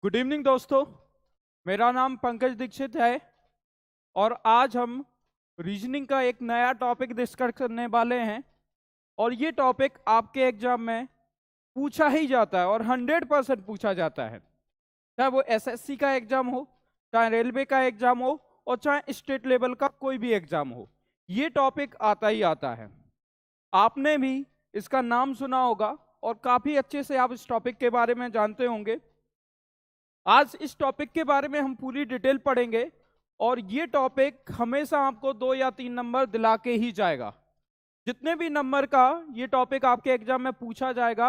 Good evening दोस्तों, मेरा नाम पंकज दीक्षित है और आज हम रीजनिंग का एक नया टॉपिक डिस्कस करने वाले हैं। और ये टॉपिक आपके एग्जाम में पूछा ही जाता है और 100% पूछा जाता है, चाहे वो एसएससी का एग्जाम हो, चाहे रेलवे का एग्जाम हो और चाहे स्टेट लेवल का कोई भी एग्जाम हो। ये टॉपिक आता ही आता है। आपने भी इसका नाम सुना होगा और काफी अच्छे से आप इस टॉपिक के बारे में जानते होंगे। आज इस टॉपिक के बारे में हम पूरी डिटेल पढ़ेंगे और ये टॉपिक हमेशा आपको 2 या 3 नंबर दिला के ही जाएगा। जितने भी नंबर का ये टॉपिक आपके एग्जाम में पूछा जाएगा,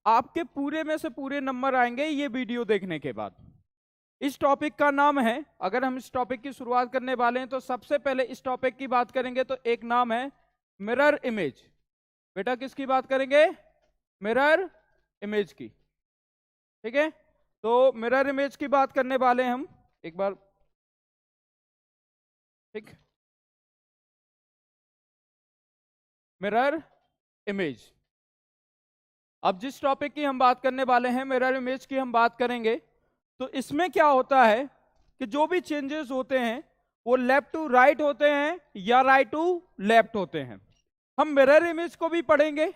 आपके पूरे में से पूरे नंबर आएंगे ये वीडियो देखने के बाद। इस टॉपिक का नाम है, अगर हम इस टॉपिक की शुरुआत करने वाले हैं तो सबसे पहले इस टॉपिक की बात करेंगे तो एक नाम है मिरर इमेज। बेटा किसकी बात करेंगे? मिरर इमेज की। ठीक है, तो मिरर इमेज की बात करने वाले हैं हम एक बार। ठीक, मिरर इमेज। अब जिस टॉपिक की हम बात करने वाले हैं, मिरर इमेज की हम बात करेंगे, तो इसमें क्या होता है कि जो भी चेंजेस होते हैं वो लेफ्ट टू राइट होते हैं या राइट टू लेफ्ट होते हैं। हम मिरर इमेज को भी पढ़ेंगे,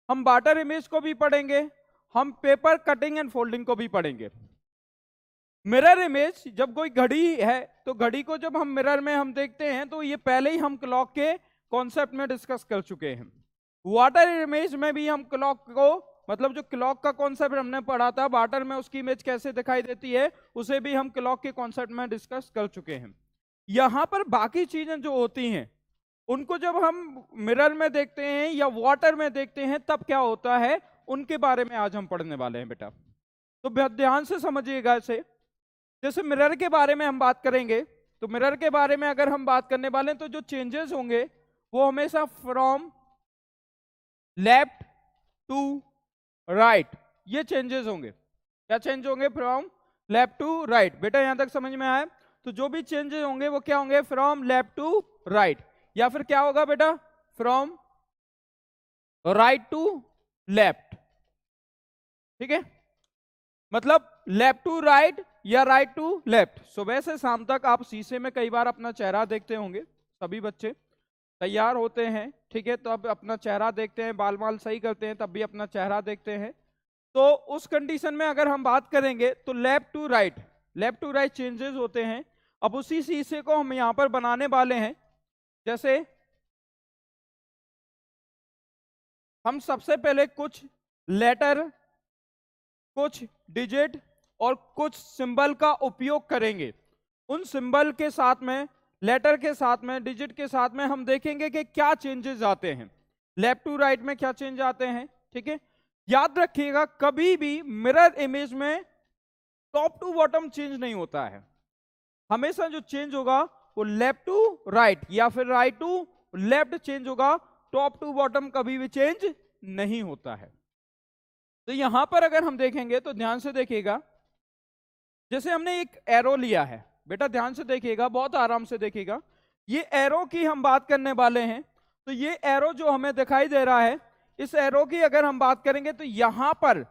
हम वाटर इमेज को भी पढ़ेंगे, हम पेपर कटिंग एंड फोल्डिंग को भी पढ़ेंगे। मिरर इमेज, जब कोई घड़ी है तो घड़ी को जब हम मिरर में हम देखते हैं तो ये पहले ही हम क्लॉक के कॉन्सेप्ट में डिस्कस कर चुके हैं। वाटर इमेज में भी हम क्लॉक को, मतलब जो क्लॉक का कॉन्सेप्ट हमने पढ़ा था, वाटर में उसकी इमेज कैसे दिखाई देती है उसे भी हम क्लॉक के कॉन्सेप्ट में डिस्कस कर चुके हैं। यहां पर बाकी चीजें जो होती हैं उनको जब हम मिरर में देखते हैं या वाटर में देखते हैं तब क्या होता है, उनके बारे में आज हम पढ़ने वाले हैं बेटा। तो बहुत ध्यान से समझिएगा इसे। जैसे मिरर के बारे में हम बात करेंगे तो मिरर के बारे में अगर हम बात करने वाले हैं तो जो चेंजेस होंगे वो हमेशा फ्रॉम लेफ्ट टू राइट, ये चेंजेस होंगे। क्या चेंज होंगे? From left to right. बेटा यहां तक समझ में आया? तो जो भी चेंजेस होंगे वो क्या होंगे? फ्रॉम लेफ्ट टू राइट, या फिर क्या होगा बेटा? From right to left. ठीक है, मतलब लेफ्ट टू राइट या राइट टू लेफ्ट। सुबह से शाम तक आप शीशे में कई बार अपना चेहरा देखते होंगे, सभी बच्चे तैयार होते हैं, ठीक है, तो अब अपना चेहरा देखते हैं, बाल बाल सही करते हैं, तब भी अपना चेहरा देखते हैं। तो उस कंडीशन में अगर हम बात करेंगे तो लेफ्ट टू राइट चेंजेस होते हैं। अब उसी शीशे को हम यहां पर बनाने वाले हैं। जैसे हम सबसे पहले कुछ लेटर, कुछ डिजिट और कुछ सिंबल का उपयोग करेंगे। उन सिंबल के साथ में, लेटर के साथ में, डिजिट के साथ में हम देखेंगे कि क्या चेंजेस आते हैं, लेफ्ट टू राइट में क्या चेंज आते हैं। ठीक है, याद रखिएगा कभी भी मिरर इमेज में टॉप टू बॉटम चेंज नहीं होता है। हमेशा जो चेंज होगा वो लेफ्ट टू राइट या फिर राइट टू लेफ्ट चेंज होगा, टॉप टू बॉटम कभी भी चेंज नहीं होता है। तो यहां पर अगर हम देखेंगे तो ध्यान से देखिएगा, जैसे हमने एक एरो लिया है, बेटा ध्यान से देखिएगा, बहुत आराम से देखिएगा। ये एरो की हम बात करने वाले हैं। तो ये एरो जो हमें दिखाई दे रहा है, इस एरो की अगर हम बात करेंगे तो यहां पर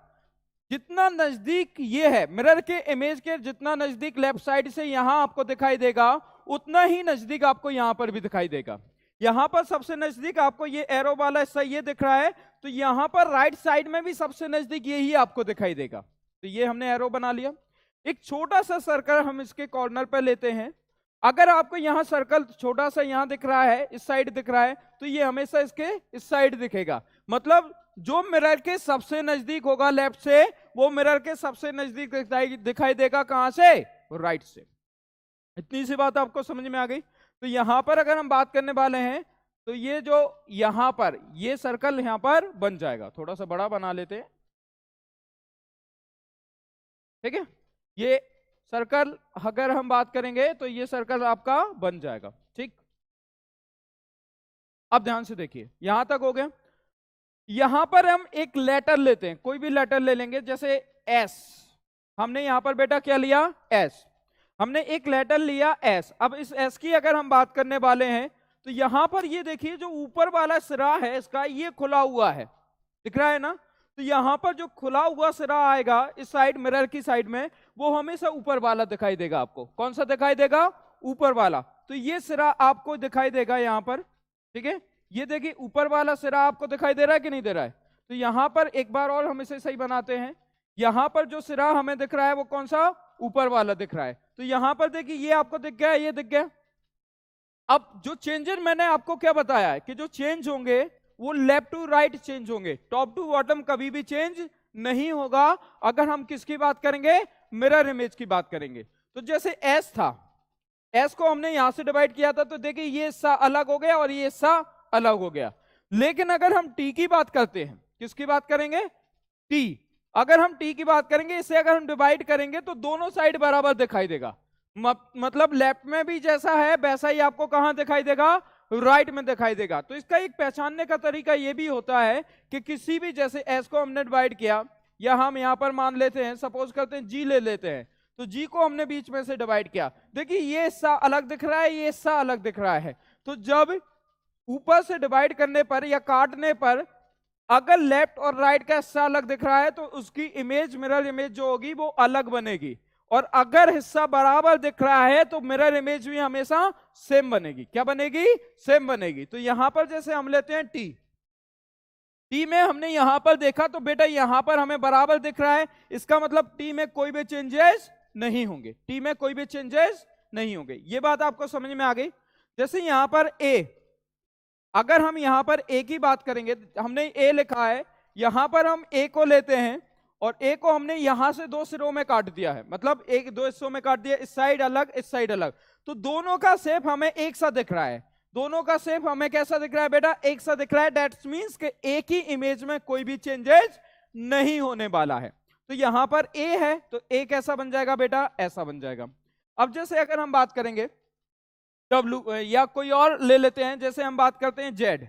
जितना नजदीक ये है मिरर के इमेज के, जितना नजदीक लेफ्ट साइड से यहां आपको दिखाई देगा उतना ही नजदीक आपको यहां पर भी दिखाई देगा। यहां पर सबसे नजदीक आपको ये एरो वाला हिस्सा ये दिख रहा है, तो यहां पर राइट साइड में भी सबसे नजदीक यही आपको दिखाई देगा। तो ये हमने एरो बना लिया। एक छोटा सा सर्कल हम इसके कॉर्नर पर लेते हैं। अगर आपको यहां सर्कल छोटा सा यहां दिख रहा है, इस साइड दिख रहा है, तो ये हमेशा इसके इस साइड दिखेगा। मतलब जो मिरर के सबसे नजदीक होगा लेफ्ट से, वो मिरर के सबसे नजदीक दिखाई देगा कहां से? राइट से। इतनी सी बात आपको समझ में आ गई। तो यहां पर अगर हम बात करने वाले हैं तो ये जो यहां पर ये सर्कल यहां पर बन जाएगा, थोड़ा सा बड़ा बना लेते हैं। ठीक है, ये सर्कल अगर हम बात करेंगे तो ये सर्कल आपका बन जाएगा। ठीक, अब ध्यान से देखिए, यहां तक हो गया। यहां पर हम एक लेटर लेते हैं, कोई भी लेटर ले लेंगे, जैसे एस। हमने यहां पर बेटा क्या लिया? एस। हमने एक लेटर लिया एस। अब इस एस की अगर हम बात करने वाले हैं तो यहां पर ये देखिए, जो ऊपर वाला सिरा है इसका ये खुला हुआ है, दिख रहा है ना? तो यहां पर जो खुला हुआ सिरा आएगा इस साइड मिरर की साइड में, वो हमेशा ऊपर वाला दिखाई देगा आपको। कौन सा दिखाई देगा? ऊपर वाला। तो ये सिरा आपको दिखाई देगा यहां पर, ठीक है। ये देखिए ऊपर वाला सिरा आपको दिखाई दे रहा है कि नहीं दे रहा है? तो यहां पर एक बार और हम इसे सही बनाते हैं। यहां पर जो सिरा हमें दिख रहा है वो कौन सा? ऊपर वाला दिख रहा है। तो यहां पर देखिए ये आपको दिख गया, ये दिख गया। अब जो चेंजेस मैंने आपको क्या बताया है कि जो चेंज होंगे वो लेफ्ट टू राइट चेंज होंगे, टॉप टू बॉटम कभी भी चेंज नहीं होगा अगर हम किसकी बात करेंगे? मिरर इमेज की बात करेंगे। तो जैसे एस था, एस को हमने यहां से डिवाइड किया था, तो देखिए ये हिस्सा अलग हो गया और ये हिस्सा अलग हो गया। लेकिन अगर हम टी की बात करते हैं, किसकी बात करेंगे? टी। अगर हम टी की बात करेंगे, इसे अगर हम डिवाइड करेंगे तो दोनों साइड बराबर दिखाई देगा। मतलब लेफ्ट में भी जैसा है वैसा ही आपको कहां दिखाई देगा? राइट में दिखाई देगा। तो इसका एक पहचानने का तरीका ये भी होता है कि किसी भी, जैसे एस को हमने डिवाइड किया, या हम यहां पर मान लेते हैं, सपोज करते हैं जी ले लेते हैं, तो जी को हमने बीच में से डिवाइड किया, देखिए ये हिस्सा अलग दिख रहा है, ये हिस्सा अलग दिख रहा है। तो जब ऊपर से डिवाइड करने पर या काटने पर अगर लेफ्ट और राइट का हिस्सा अलग दिख रहा है तो उसकी इमेज, मिरर इमेज जो होगी वो अलग बनेगी। और अगर हिस्सा बराबर दिख रहा है तो मिरर इमेज भी हमेशा सेम बनेगी। क्या बनेगी? सेम बनेगी। तो यहां पर जैसे हम लेते हैं टी, टी में हमने यहां पर देखा तो बेटा यहां पर हमें बराबर दिख रहा है, इसका मतलब टी में कोई भी चेंजेस नहीं होंगे, टी में कोई भी चेंजेस नहीं होंगे। ये बात आपको समझ में आ गई। जैसे यहां पर ए, अगर हम यहां पर ए की बात करेंगे, हमने ए लिखा है, यहां पर हम ए को लेते हैं और ए को हमने यहां से दो सिरों में काट दिया है, मतलब एक दो हिस्सों में काट दिया, इस साइड अलग इस साइड अलग, तो दोनों का शेप हमें एक सा दिख रहा है। दोनों का शेप हमें कैसा दिख रहा है बेटा? एक सा दिख रहा है। दैट्स मींस कि एक ही इमेज में कोई भी चेंजेस नहीं होने वाला है। तो यहां पर ए है तो ए कैसा बन जाएगा बेटा? ऐसा बन जाएगा। अब जैसे अगर हम बात करेंगे डब्ल्यू, या कोई और ले लेते हैं, जैसे हम बात करते हैं जेड,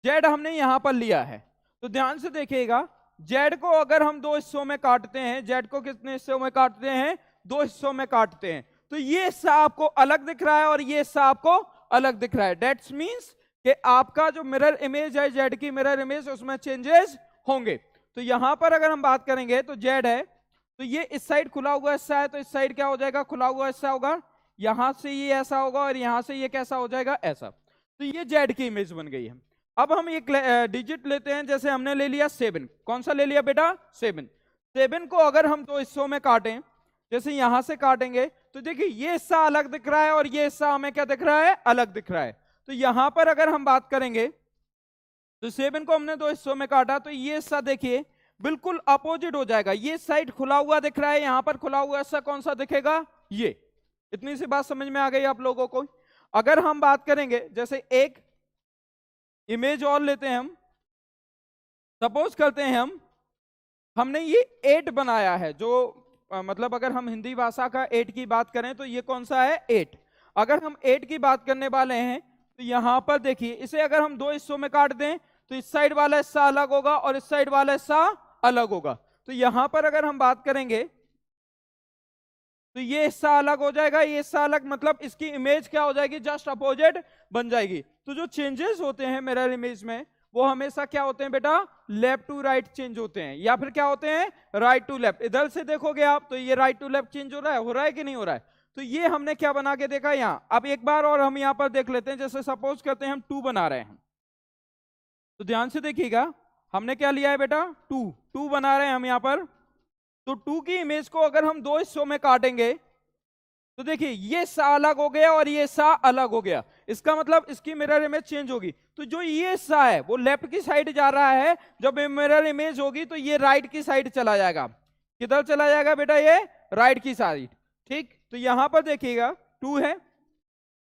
जेड हमने यहां पर लिया है, तो ध्यान से देखिएगा, जेड को अगर हम दो हिस्सों में काटते हैं, जेड को कितने हिस्सों में काटते हैं? दो हिस्सों में काटते हैं। तो ये हिस्सा आपको अलग दिख रहा है और ये हिस्सा आपको अलग दिख रहा है। दैट्स मींस कि आपका जो मिरर इमेज है, जेड की मिरर इमेज, उसमें चेंजेस होंगे। तो यहां पर अगर हम बात करेंगे तो जेड है, तो ये इस साइड खुला हुआ हिस्सा है, तो इस साइड क्या हो जाएगा? खुला हुआ हिस्सा होगा। यहां से ये ऐसा होगा और यहां से ये कैसा हो जाएगा? ऐसा। तो ये जेड की इमेज बन गई है। अब हम एक डिजिट लेते हैं, जैसे हमने ले लिया 7। कौन सा ले लिया बेटा? 7। 7 को अगर हम दो हिस्सों में काटें, जैसे यहां से काटेंगे, तो देखिए ये हिस्सा अलग दिख रहा है और ये हिस्सा हमें क्या दिख रहा है? अलग दिख रहा है। तो यहां पर अगर हम बात करेंगे तो 7 को हमने दो हिस्सों में काटा, तो ये हिस्सा देखिए बिल्कुल अपोजिट हो जाएगा। ये साइड खुला हुआ दिख रहा है, यहां पर खुला हुआ हिस्सा कौन सा दिखेगा? ये। इतनी सी बात समझ में आ गई आप लोगों को? अगर हम बात करेंगे, जैसे एक इमेज और लेते हैं हम, सपोज करते हैं हमने ये 8 बनाया है, जो मतलब अगर हम हिंदी भाषा का 8 की बात करें तो ये कौन सा है? 8। अगर हम 8 की बात करने वाले हैं तो यहां पर देखिए, इसे अगर हम दो हिस्सों में काट दें तो इस साइड वाला हिस्सा अलग होगा और इस साइड वाला हिस्सा अलग होगा। तो यहां पर अगर हम बात करेंगे तो ये हिस्सा अलग हो जाएगा, ये हिस्सा अलग, मतलब इसकी इमेज क्या हो जाएगी? जस्ट अपोजिट बन जाएगी। तो जो चेंजेस होते हैं मिरर इमेज में वो हमेशा क्या होते हैं बेटा? लेफ्ट टू राइट चेंज होते हैं, या फिर क्या होते हैं? Right to left. इधर से देखोगे आप तो ये राइट टू लेफ्ट चेंज हो रहा है कि नहीं हो रहा है? तो ये हमने क्या बना के देखा यहाँ। अब एक बार और हम यहाँ पर देख लेते हैं, जैसे सपोज करते हैं हम 2 बना रहे हैं, तो ध्यान से देखिएगा, हमने क्या लिया है बेटा? 2 बना रहे हैं हम यहाँ पर। तो 2 की इमेज को अगर हम दो हिस्सों में काटेंगे तो देखिए ये सा अलग हो गया और ये सा अलग हो गया, इसका मतलब इसकी मिरर इमेज चेंज होगी। तो जो ये सा है वो लेफ्ट की साइड जा रहा है, जब मिरर इमेज होगी तो ये राइट की साइड चला जाएगा। किधर चला जाएगा बेटा? ये राइट की साइड। ठीक, तो यहां पर देखिएगा 2 है।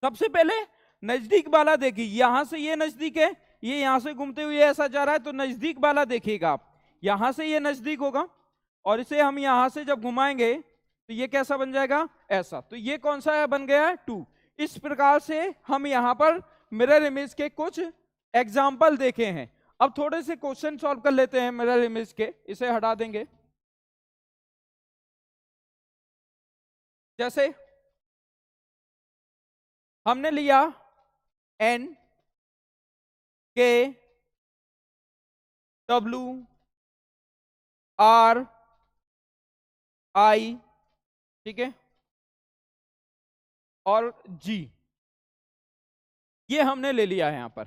सबसे पहले नजदीक वाला देखिए, यहां से ये नजदीक है, ये यहां से घूमते हुए ऐसा जा रहा है, तो नजदीक वाला देखिएगा आप, यहां से ये नजदीक होगा और इसे हम यहां से जब घुमाएंगे तो ये कैसा बन जाएगा? ऐसा। तो ये कौन सा है? बन गया है 2। इस प्रकार से हम यहां पर मिरर इमेज के कुछ एग्जाम्पल देखे हैं। अब थोड़े से क्वेश्चन सॉल्व कर लेते हैं मिरर इमेज के, इसे हटा देंगे। जैसे हमने लिया एन के डब्ल्यू आर आई, ठीक है, और जी, ये हमने ले लिया है यहां पर।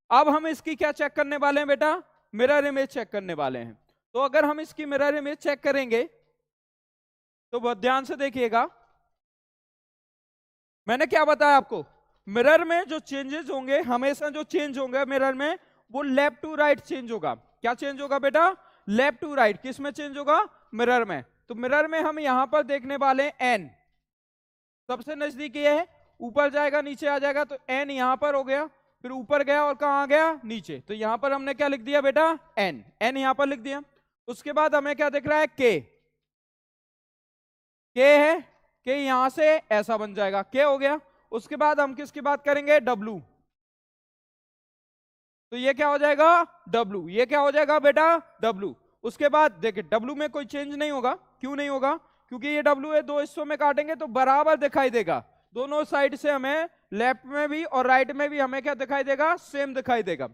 अब हम इसकी क्या चेक करने वाले हैं बेटा? मिरर इमेज चेक करने वाले हैं। तो अगर हम इसकी मिरर इमेज चेक करेंगे तो बहुत ध्यान से देखिएगा, मैंने क्या बताया आपको, मिरर में जो चेंजेस होंगे, हमेशा जो चेंज होंगे मिरर में, वो लेफ्ट टू राइट चेंज होगा। क्या चेंज होगा बेटा? Left to right. किस में चेंज होगा? मिरर में। तो मिरर में हम यहां पर देखने वाले हैं एन, सबसे नजदीक ये है, ऊपर जाएगा नीचे आ जाएगा, तो एन यहां पर हो गया, फिर ऊपर गया और कहां आ गया? नीचे। तो यहां पर हमने क्या लिख दिया बेटा? एन, एन यहां पर लिख दिया। उसके बाद हमें क्या दिख रहा है? के, के है, के यहां से ऐसा बन जाएगा, के हो गया। उसके बाद हम किसकी बात करेंगे? डब्लू, तो ये क्या हो जाएगा? डब्लू, ये क्या हो जाएगा बेटा? डब्लू। उसके बाद देखिए डब्लू में कोई चेंज नहीं होगा, क्यों नहीं होगा? क्योंकि ये डब्लू है, दो हिस्सों में काटेंगे तो बराबर दिखाई देगा, दोनों साइड से हमें लेफ्ट में भी और राइट में भी हमें क्या दिखाई देगा? सेम दिखाई देगा।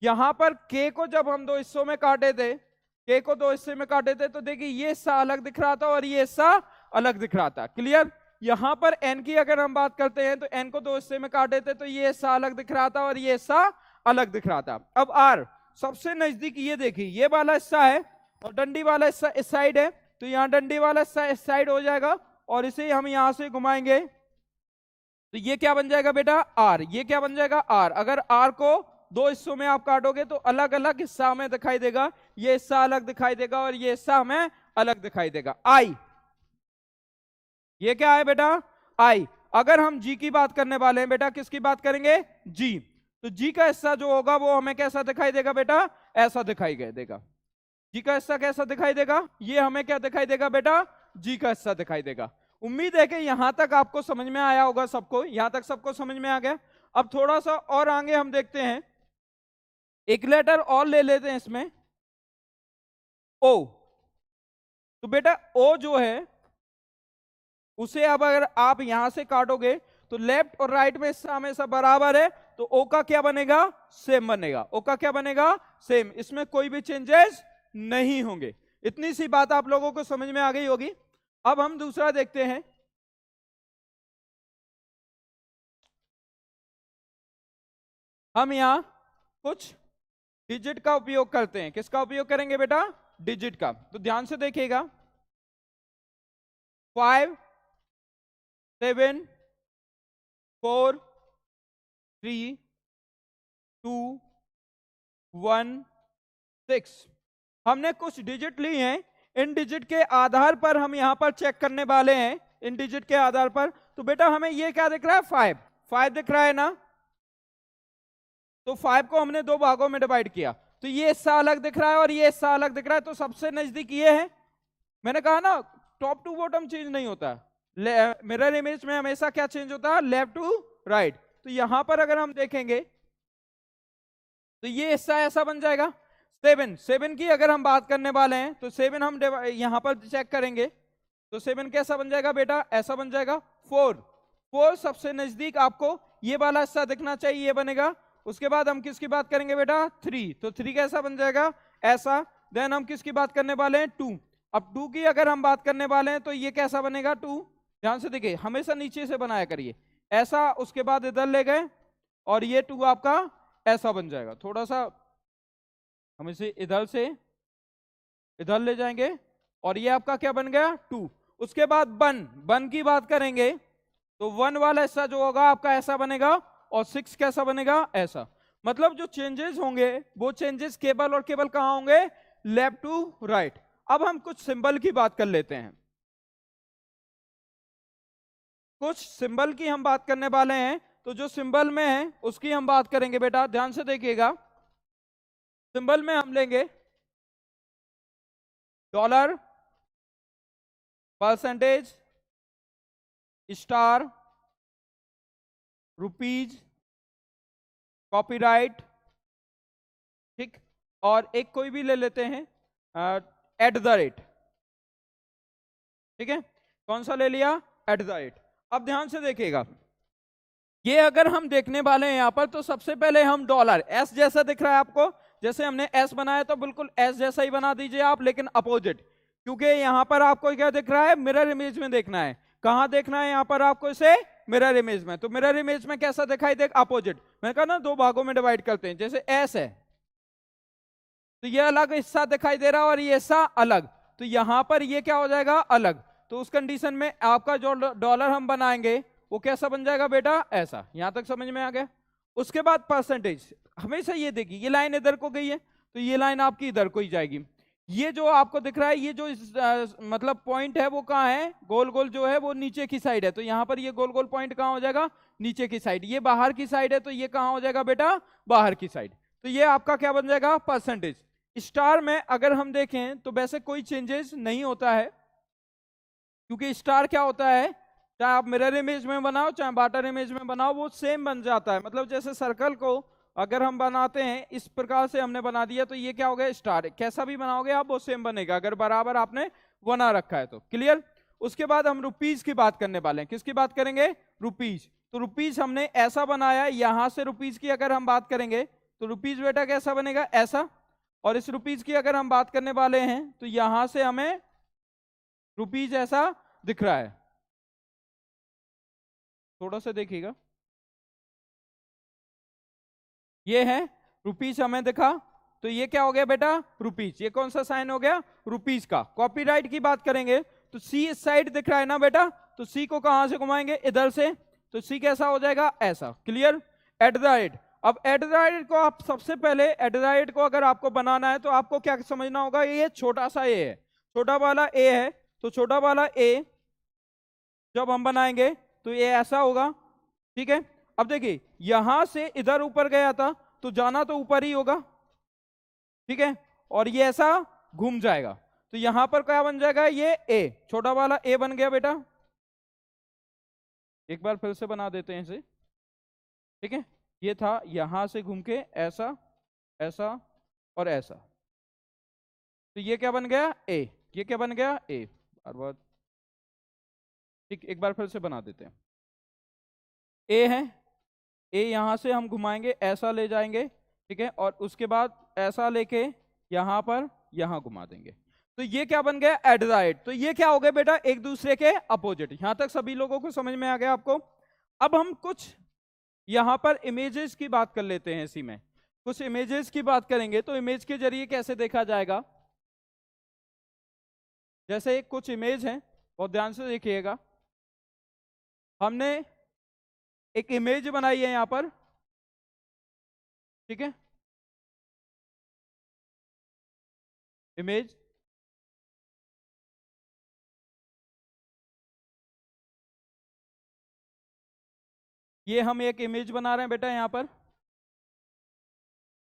यहां पर के को जब हम दो हिस्सों में काटे थे, के को दो हिस्से में काटे थे, तो देखिए ये हिस्सा अलग दिख रहा था और ये हिस्सा अलग दिख रहा था, क्लियर? यहां पर एन की अगर हम बात करते हैं तो एन को दो हिस्से में काटे थे, तो ये हिस्सा अलग दिख रहा था और ये हिस्सा अलग दिख रहा था। अब आर सबसे नजदीक, ये देखिए ये वाला हिस्सा है और डंडी वाला हिस्सा इस साइड है, तो यहाँ डंडी वाला हिस्सा इस साइड हो जाएगा और इसे हम यहां से घुमाएंगे तो ये क्या बन जाएगा बेटा? आर। ये क्या बन जाएगा? आर। अगर आर को दो हिस्सों में आप काटोगे तो अलग अलग हिस्सा हमें दिखाई देगा, ये हिस्सा अलग दिखाई देगा और ये हिस्सा हमें अलग दिखाई देगा। आई, ये क्या है बेटा? आई। अगर हम जी की बात करने वाले हैं बेटा, किसकी बात करेंगे? जी। तो जी का हिस्सा जो होगा वो हमें कैसा दिखाई देगा बेटा? ऐसा दिखाई देगा। जी का हिस्सा कैसा दिखाई देगा? ये हमें क्या दिखाई देगा बेटा? जी का हिस्सा दिखाई देगा। उम्मीद है कि यहां तक आपको समझ में आया होगा, सबको यहां तक सबको समझ में आ गया। अब थोड़ा सा और आगे हम देखते हैं, एक लेटर और ले लेते हैं इसमें, ओ। तो बेटा ओ जो है उसे अब अगर आप यहां से काटोगे तो लेफ्ट और राइट में हिस्सा हमेशा बराबर है, तो ओ का क्या बनेगा? सेम बनेगा। ओ का क्या बनेगा? सेम। इसमें कोई भी चेंजेस नहीं होंगे। इतनी सी बात आप लोगों को समझ में आ गई होगी। अब हम दूसरा देखते हैं, हम यहां कुछ डिजिट का उपयोग करते हैं। किसका उपयोग करेंगे बेटा? डिजिट का। तो ध्यान से देखिएगा, 5 7 4 3 2 1 6। हमने कुछ डिजिट ली हैं, इन डिजिट के आधार पर हम यहां पर चेक करने वाले हैं, इन डिजिट के आधार पर। तो बेटा हमें ये क्या दिख रहा है? 5, 5 दिख रहा है ना? तो 5 को हमने दो भागों में डिवाइड किया, तो ये हिस्सा अलग दिख रहा है और ये हिस्सा अलग दिख रहा है, तो सबसे नजदीक ये है। मैंने कहा ना टॉप टू बॉटम चेंज नहीं होता, मिरर इमेज में हमेशा क्या चेंज होता है? Left to right. तो यहां पर अगर हम देखेंगे तो ये हिस्सा ऐसा बन जाएगा। 7, 7 की अगर हम बात करने वाले हैं तो 7 हम यहां पर चेक करेंगे तो 7 कैसा बन जाएगा बेटा? ऐसा बन जाएगा। 4, 4 सबसे नजदीक आपको ये वाला हिस्सा दिखना चाहिए, ये बनेगा। उसके बाद हम किसकी बात करेंगे बेटा? 3, तो 3 कैसा बन जाएगा? ऐसा। देन हम किसकी बात करने वाले हैं? 2। अब 2 की अगर हम बात करने वाले हैं तो ये कैसा बनेगा? 2। ध्यान से देखिए, हमेशा नीचे से बनाया करिए ऐसा। उसके बाद इधर ले गए और ये 2 आपका ऐसा बन जाएगा। थोड़ा सा हम इसे इधर से इधर ले जाएंगे और ये आपका क्या बन गया? 2। उसके बाद 1, 1 की बात करेंगे तो 1 वाला हिस्सा जो होगा आपका ऐसा बनेगा और 6 कैसा बनेगा? ऐसा। मतलब जो चेंजेस होंगे वो चेंजेस केवल और केवल कहां होंगे? Left to right. अब हम कुछ सिंबल की बात कर लेते हैं, कुछ सिंबल की हम बात करने वाले हैं। तो जो सिंबल में है उसकी हम बात करेंगे बेटा, ध्यान से देखिएगा। सिंबल में हम लेंगे dollar, percentage, star, rupees, copyright, ठीक, और एक कोई भी ले लेते हैं एट द रेट। ठीक है, कौन सा ले लिया? At the rate. अब ध्यान से देखिएगा, ये अगर हम देखने वाले हैं यहां पर तो सबसे पहले हम डॉलर, एस जैसा दिख रहा है आपको, जैसे हमने एस बनाया तो बिल्कुल एस जैसा ही बना दीजिए आप, लेकिन अपोजिट, क्योंकि यहां पर आपको क्या दिख रहा है, मिरर इमेज में देखना है। कहां देखना है यहां पर आपको इसे, मिरर इमेज में। तो मिरर इमेज में कैसा दिखाई दे, अपोजिट। मैंने कहा ना दो भागों में डिवाइड करते हैं, जैसे एस है तो ये अलग हिस्सा दिखाई दे रहा है और ये हिस्सा अलग, तो यहां पर ये क्या हो जाएगा, अलग। तो उस कंडीशन में आपका जो डॉलर हम बनाएंगे वो कैसा बन जाएगा बेटा, ऐसा। यहां तक समझ में आ गया। उसके बाद परसेंटेज, हमेशा ये देखिए, ये लाइन इधर को गई है तो ये लाइन आपकी इधर को ही जाएगी। ये जो आपको दिख रहा है, ये जो मतलब पॉइंट है वो कहाँ है, गोल गोल जो है वो नीचे की साइड है, तो यहाँ पर ये गोल गोल पॉइंट कहाँ हो जाएगा, नीचे की साइड। ये बाहर की साइड है तो ये कहाँ हो जाएगा बेटा, बाहर की साइड। तो ये आपका क्या बन जाएगा, परसेंटेज। स्टार में अगर हम देखें तो वैसे कोई चेंजेस नहीं होता है, क्योंकि स्टार क्या होता है, चाहे आप मिरर इमेज में बनाओ चाहे वाटर इमेज में बनाओ, वो सेम बन जाता है। मतलब जैसे सर्कल को अगर हम बनाते हैं इस प्रकार से हमने बना दिया तो ये क्या हो गया, स्टार। कैसा भी बनाओगे आप वो सेम बनेगा, अगर बराबर आपने बना रखा है तो। क्लियर। उसके बाद हम रुपीज की बात करने वाले हैं। किसकी बात करेंगे, रुपीज। तो रुपीज हमने ऐसा बनाया, यहां से रुपीज की अगर हम बात करेंगे तो रुपीज बेटा कैसा बनेगा, ऐसा। और इस रुपीज की अगर हम बात करने वाले हैं तो यहां से हमें रुपीज ऐसा दिख रहा है। थोड़ा सा देखिएगा, ये है रुपीज हमें दिखा, तो ये क्या हो गया बेटा, रुपीज। ये कौन सा साइन हो गया, रुपीज का। कॉपीराइट की बात करेंगे तो सी इस साइड दिख रहा है ना बेटा, तो सी को कहां से घुमाएंगे, इधर से, तो सी कैसा हो जाएगा, ऐसा। क्लियर। एट द रेट, अब एट द रेट को आप सबसे पहले, एट द रेट को अगर आपको बनाना है तो आपको क्या समझना होगा, ये छोटा सा ए है, छोटा वाला ए है, तो छोटा वाला ए जब हम बनाएंगे तो ये ऐसा होगा। ठीक है। अब देखिए यहां से इधर ऊपर गया था तो जाना तो ऊपर ही होगा, ठीक है, और ये ऐसा घूम जाएगा, तो यहां पर क्या बन जाएगा, ये ए, छोटा वाला ए बन गया बेटा। एक बार फिर से बना देते हैं इसे, ठीक है। ये था, यहां से घूम के ऐसा, ऐसा और ऐसा, तो ये क्या बन गया, ए। ये क्या बन गया, ए। बार बार, ठीक, एक बार फिर से बना देते हैं। ए है, ए यहां से हम घुमाएंगे, ऐसा ले जाएंगे, ठीक है, और उसके बाद ऐसा लेके यहां पर, यहां घुमा देंगे, तो ये क्या बन गया, एट द रेट। तो ये क्या हो गया बेटा, एक दूसरे के अपोजिट। यहां तक सभी लोगों को समझ में आ गया आपको। अब हम कुछ यहां पर इमेजेस की बात कर लेते हैं। इसी में कुछ इमेजेस की बात करेंगे, तो इमेज के जरिए कैसे देखा जाएगा। जैसे कुछ इमेज हैं, बहुत ध्यान से देखिएगा। हमने एक इमेज बनाई है यहां पर, ठीक है, इमेज। ये हम एक इमेज बना रहे हैं बेटा यहां पर,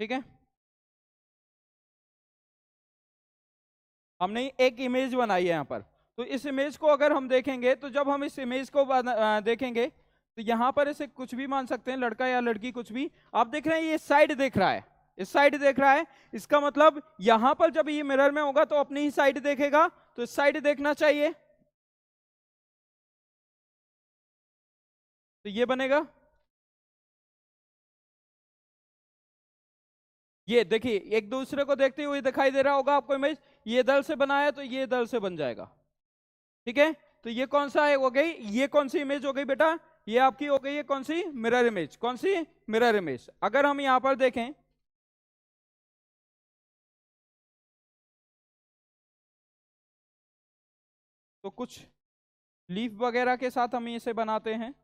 ठीक है। हमने एक इमेज बनाई है यहां पर, तो इस इमेज को अगर हम देखेंगे तो जब हम इस इमेज को देखेंगे तो यहां पर इसे कुछ भी मान सकते हैं, लड़का या लड़की कुछ भी। आप देख रहे हैं ये साइड देख रहा है, इस साइड देख रहा है, इसका मतलब यहां पर जब ये मिरर में होगा तो अपनी ही साइड देखेगा, तो इस साइड देखना चाहिए, तो ये बनेगा। ये देखिए एक दूसरे को देखते हुए दिखाई दे रहा होगा आपको इमेज, ये दल से बनाया तो ये दल से बन जाएगा, ठीक है। तो ये कौन सा है, हो गई, ये कौन सी इमेज हो गई बेटा, ये आपकी हो गई है कौन सी, मिरर इमेज। कौन सी, मिरर इमेज। अगर हम यहां पर देखें तो कुछ लीफ वगैरह के साथ हम इसे बनाते हैं,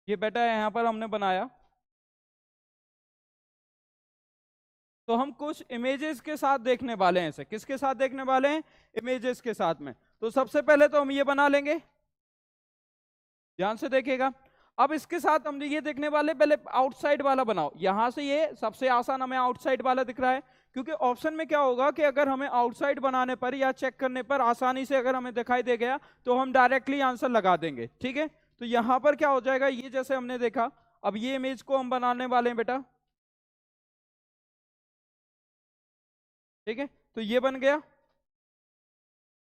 ये बेटा यहां पर हमने बनाया। तो हम कुछ इमेजेस के साथ देखने वाले हैं इसे, किसके साथ देखने वाले हैं, इमेजेस के साथ में। तो सबसे पहले तो हम ये बना लेंगे, ध्यान से देखिएगा। अब इसके साथ हम ये देखने वाले, पहले आउटसाइड वाला बनाओ। यहां से ये सबसे आसान हमें आउटसाइड वाला दिख रहा है, क्योंकि ऑप्शन में क्या होगा कि अगर हमें आउटसाइड बनाने पर या चेक करने पर आसानी से अगर हमें दिखाई दे गया तो हम डायरेक्टली आंसर लगा देंगे, ठीक है। तो यहां पर क्या हो जाएगा, ये जैसे हमने देखा, अब ये इमेज को हम बनाने वाले हैं बेटा, ठीक है, तो ये बन गया।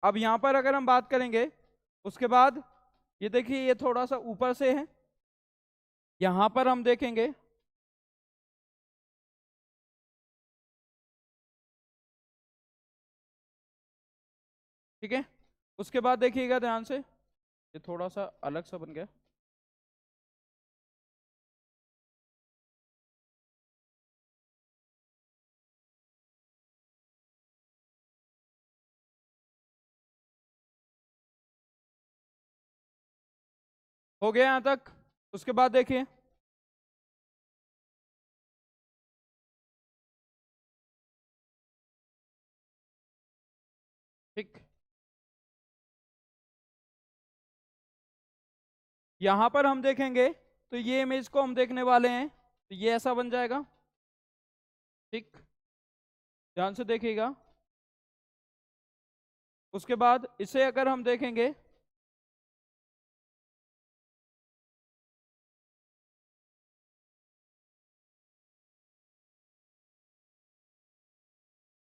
अब यहां पर अगर हम बात करेंगे, उसके बाद ये देखिए ये थोड़ा सा ऊपर से है, यहां पर हम देखेंगे ठीक है। उसके बाद देखिएगा ध्यान से, ये थोड़ा सा अलग सा बन गया। हो गया यहां तक। उसके बाद देखिए ठीक, यहां पर हम देखेंगे तो ये इमेज को हम देखने वाले हैं, तो ये ऐसा बन जाएगा। ठीक, ध्यान से देखिएगा। उसके बाद इसे अगर हम देखेंगे,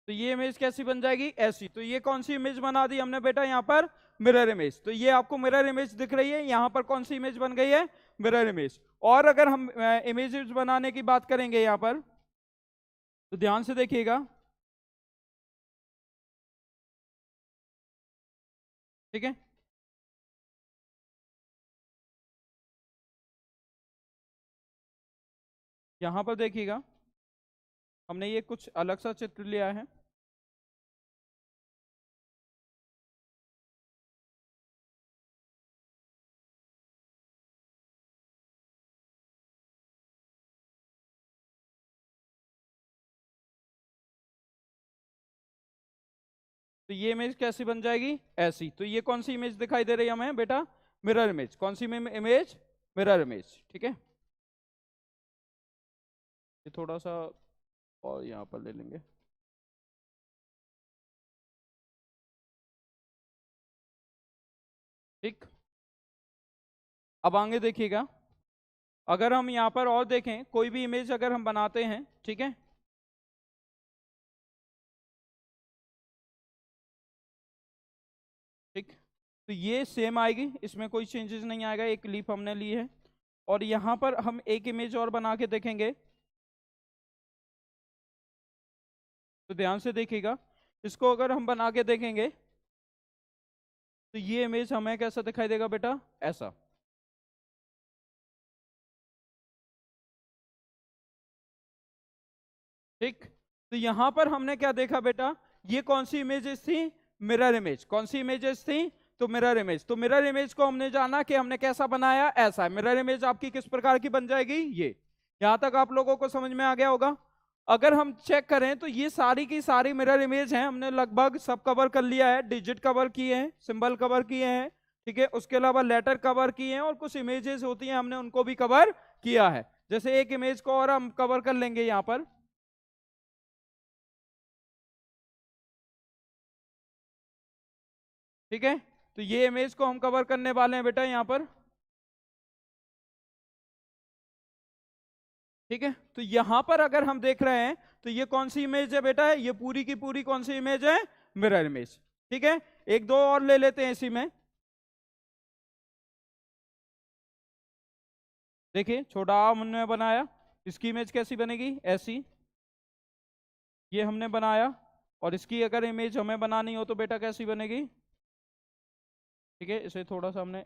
तो ये इमेज कैसी बन जाएगी, ऐसी। तो ये कौन सी इमेज बना दी हमने बेटा यहाँ पर, मिरर इमेज। तो ये आपको मिरर इमेज दिख रही है, यहाँ पर कौन सी इमेज बन गई है, मिरर इमेज। और अगर हम इमेजेस बनाने की बात करेंगे यहाँ पर, तो ध्यान से देखिएगा। ठीक है, यहाँ पर देखिएगा हमने ये कुछ अलग सा चित्र लिया है। तो ये इमेज कैसी बन जाएगी, ऐसी। तो ये कौन सी इमेज दिखाई दे रही है हमें बेटा, मिरर इमेज। कौन सी इमेज, मिरर इमेज। ठीक है, ये थोड़ा सा और यहाँ पर ले लेंगे। ठीक, अब आगे देखिएगा, अगर हम यहाँ पर और देखें, कोई भी इमेज अगर हम बनाते हैं, ठीक है, ठीक, तो ये सेम आएगी, इसमें कोई चेंजेस नहीं आएगा। एक लीप हमने ली है, और यहाँ पर हम एक इमेज और बना के देखेंगे, तो ध्यान से देखिएगा। इसको अगर हम बना के देखेंगे, तो ये इमेज हमें कैसा दिखाई देगा बेटा, ऐसा। ठीक, तो यहां पर हमने क्या देखा बेटा, ये कौन सी इमेजेस थी, मिरर इमेज। कौन सी इमेजेस थी, तो मिरर इमेज। तो मिरर इमेज को हमने जाना कि हमने कैसा बनाया, ऐसा। मिरर इमेज आपकी किस प्रकार की बन जाएगी, ये। यहां तक आप लोगों को समझ में आ गया होगा। अगर हम चेक करें तो ये सारी की सारी मिरर इमेज हैं, हमने लगभग सब कवर कर लिया है। डिजिट कवर किए हैं, सिंबल कवर किए हैं, ठीक है, उसके अलावा लेटर कवर किए हैं, और कुछ इमेजेस होती हैं हमने उनको भी कवर किया है। जैसे एक इमेज को और हम कवर कर लेंगे यहाँ पर, ठीक है। तो ये इमेज को हम कवर करने वाले हैं बेटा यहाँ पर, ठीक है। तो यहां पर अगर हम देख रहे हैं, तो ये कौन सी इमेज है बेटा, ये पूरी की पूरी कौन सी इमेज है, मिरर इमेज। ठीक है, एक दो और ले लेते हैं इसी में। देखिए छोटा आम हमने बनाया, इसकी इमेज कैसी बनेगी, ऐसी। ये हमने बनाया, और इसकी अगर इमेज हमें बनानी हो तो बेटा कैसी बनेगी, ठीक है। इसे थोड़ा सा हमने,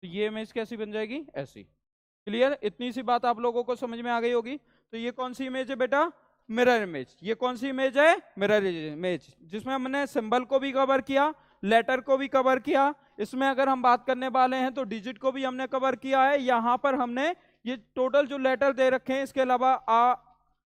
तो ये इमेज कैसी बन जाएगी, ऐसी। क्लियर, इतनी सी बात आप लोगों को समझ में आ गई होगी। तो ये कौन सी इमेज है बेटा, मिरर इमेज। ये कौन सी इमेज है, मिरर इमेज, जिसमें हमने सिंबल को भी कवर किया, लेटर को भी कवर किया। इसमें अगर हम बात करने वाले हैं तो डिजिट को भी हमने कवर किया है। यहाँ पर हमने ये टोटल जो लेटर दे रखे हैं, इसके अलावा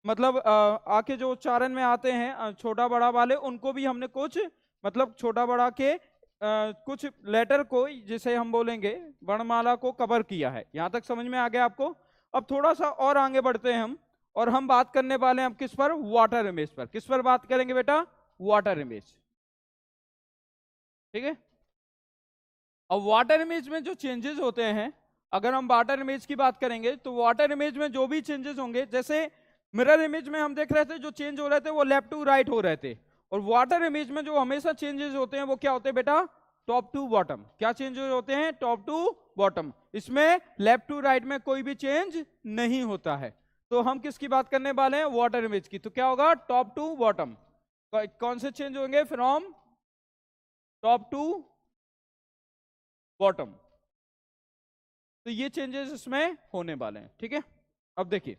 मतलब आके जो उच्चारण में आते हैं छोटा बड़ा वाले, उनको भी हमने कुछ मतलब छोटा बड़ा के कुछ लेटर को, जिसे हम बोलेंगे वर्णमाला को, कवर किया है। यहां तक समझ में आ गया आपको। अब थोड़ा सा और आगे बढ़ते हैं हम, और हम बात करने वाले हैं अब किस पर, वाटर इमेज पर। किस पर बात करेंगे बेटा, वाटर इमेज। ठीक है, अब वाटर इमेज में जो चेंजेस होते हैं अगर हम वाटर इमेज की बात करेंगे तो वाटर इमेज में जो भी चेंजेस होंगे, जैसे मिरर इमेज में हम देख रहे थे जो चेंज हो रहे थे वो लेफ्ट टू राइट हो रहे थे, और वाटर इमेज में जो हमेशा चेंजेस होते हैं वो क्या होते हैं बेटा, टॉप टू बॉटम। क्या चेंजेस होते हैं, टॉप टू बॉटम। इसमें लेफ्ट टू राइट में कोई भी चेंज नहीं होता है। तो हम किसकी बात करने वाले हैं, वाटर इमेज की। तो क्या होगा, टॉप टू बॉटम। कौन से चेंज होंगे, फ्रॉम टॉप टू बॉटम। तो ये चेंजेस इसमें होने वाले हैं, ठीक है। अब देखिए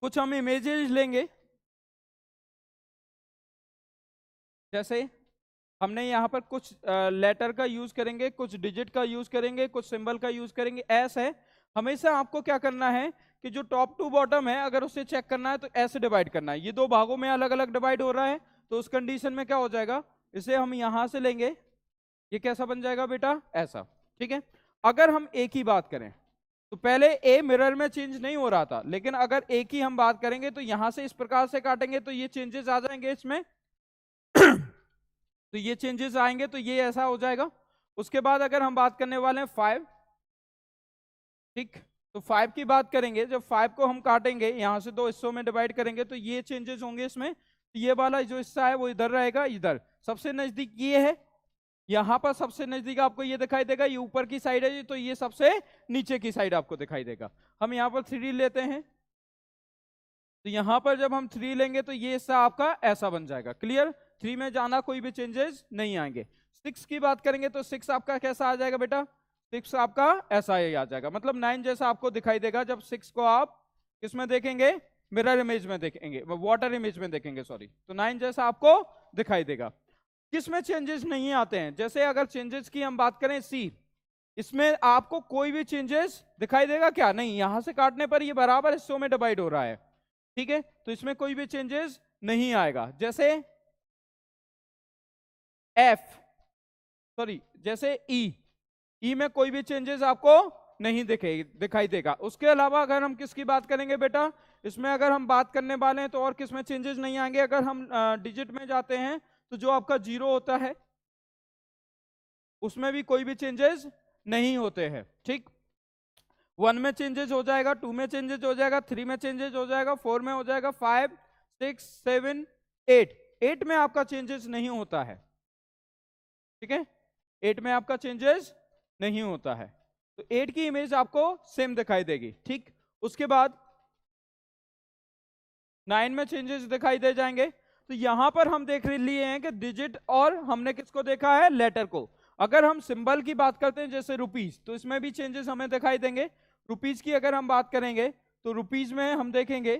कुछ हम इमेजेस लेंगे, जैसे हमने यहाँ पर कुछ लेटर का यूज करेंगे, कुछ डिजिट का यूज करेंगे, कुछ सिंबल का यूज करेंगे। ऐसे है, हमेशा आपको क्या करना है कि जो टॉप टू बॉटम है अगर उसे चेक करना है तो ऐसे डिवाइड करना है। ये दो भागों में अलग अलग डिवाइड हो रहा है, तो उस कंडीशन में क्या हो जाएगा, इसे हम यहां से लेंगे, ये कैसा बन जाएगा बेटा, ऐसा, ठीक है। अगर हम ए की बात करें तो पहले ए मिरर में चेंज नहीं हो रहा था, लेकिन अगर ए की हम बात करेंगे तो यहां से इस प्रकार से काटेंगे तो ये चेंजेस आ जाएंगे इसमें तो ये चेंजेस आएंगे तो ये ऐसा हो जाएगा। उसके बाद अगर हम बात करने वाले हैं 5, ठीक, तो 5 की बात करेंगे, जब 5 को हम काटेंगे यहां से दो हिस्सों में डिवाइड करेंगे तो ये चेंजेस होंगे इसमें। तो ये वाला जो हिस्सा है वो इधर रहेगा, इधर सबसे नजदीक ये है, यहां पर सबसे नजदीक आपको ये दिखाई देगा, ये ऊपर की साइड है, तो ये सबसे नीचे की साइड आपको दिखाई देगा। हम यहाँ पर 3 लेते हैं, तो यहां पर जब हम 3 लेंगे तो ये हिस्सा आपका ऐसा बन जाएगा। क्लियर, 3 में जाना कोई भी चेंजेस नहीं आएंगे। 6 की बात करेंगे तो 6 आपका कैसा आ जाएगा बेटा, 6 आपका ऐसा ही आ जाएगा, मतलब 9 जैसा आपको दिखाई देगा जब 6 को आप किसमें देखेंगे, मिरर इमेज में देखेंगे, वाटर इमेज में देखेंगे, सॉरी, तो 9 जैसा आपको दिखाई देगा। किसमें चेंजेस नहीं आते हैं, जैसे अगर चेंजेस की हम बात करें सी, इसमें आपको कोई भी चेंजेस दिखाई देगा क्या, नहीं, यहां से काटने पर ये बराबर हिस्सों में डिवाइड हो रहा है, ठीक है, तो इसमें कोई भी चेंजेस नहीं आएगा। जैसे एफ, सॉरी, जैसे ई में कोई भी चेंजेस आपको नहीं दिखाई देगा। उसके अलावा अगर हम किसकी बात करेंगे बेटा, इसमें अगर हम बात करने वाले हैं तो और किसमें चेंजेस नहीं आएंगे। अगर हम डिजिट में जाते हैं तो जो आपका 0 होता है उसमें भी कोई भी चेंजेस नहीं होते हैं, ठीक। 1 में चेंजेस हो जाएगा, 2 में चेंजेस हो जाएगा, 3 में चेंजेस हो जाएगा, 4 में हो जाएगा, 5, 6, 7, 8, 8 में आपका चेंजेस नहीं होता है, ठीक है, 8 में आपका चेंजेस नहीं होता है, तो 8 की इमेज आपको सेम दिखाई देगी, ठीक। उसके बाद 9 में चेंजेस दिखाई दे जाएंगे। तो यहां पर हम देख लिए हैं कि डिजिट और हमने किसको देखा है, लेटर को। अगर हम सिंबल की बात करते हैं जैसे रुपीज, तो इसमें भी चेंजेस हमें दिखाई देंगे। रुपीज की अगर हम बात करेंगे तो रुपीज में हम देखेंगे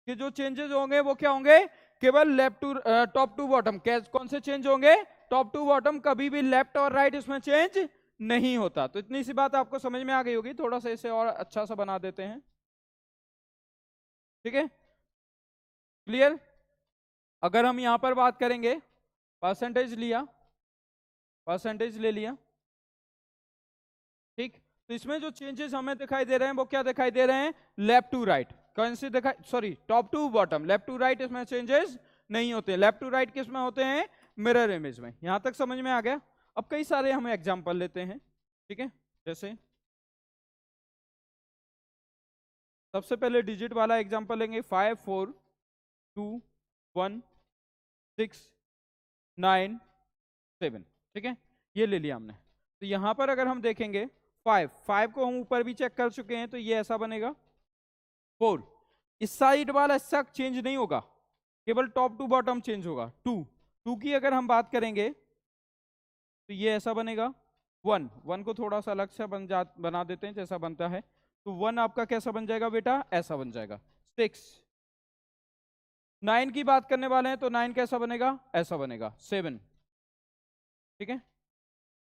कि जो चेंजेस होंगे वो क्या होंगे, केवल left to top to bottom. कौन से चेंज होंगे, टॉप टू बॉटम, कभी भी लेफ्ट और राइट इसमें चेंज नहीं होता। तो इतनी सी बात आपको समझ में आ गई होगी, थोड़ा सा इसे और अच्छा सा बना देते हैं, ठीक है, क्लियर। अगर हम यहां पर बात करेंगे, परसेंटेज लिया, परसेंटेज ले लिया, ठीक, तो इसमें जो चेंजेस हमें दिखाई दे रहे हैं वो क्या दिखाई दे रहे हैं, लेफ्ट टू राइट। कौन से दिखाई, sorry, top to bottom, left to right इसमें चेंजेस नहीं होते। लेफ्ट टू राइट किस में होते हैं, मिरर इमेज में। यहां तक समझ में आ गया। अब कई सारे हम एग्जांपल लेते हैं, ठीक है, जैसे सबसे पहले डिजिट वाला एग्जांपल लेंगे, 5, 4, 2, 1, 6, 9, 7, ठीक है, ये ले लिया हमने। तो यहां पर अगर हम देखेंगे 5 को हम ऊपर भी चेक कर चुके हैं, तो ये ऐसा बनेगा। 4, इस साइड वाला हिस्सा चेंज नहीं होगा, केवल टॉप टू बॉटम चेंज होगा। 2 की अगर हम बात करेंगे तो ये ऐसा बनेगा। 1 को थोड़ा सा अलग से बना देते हैं जैसा बनता है, तो 1 आपका कैसा बन जाएगा बेटा, ऐसा बन जाएगा। 6, 9 की बात करने वाले हैं तो 9 कैसा बनेगा, ऐसा बनेगा। 7, ठीक है,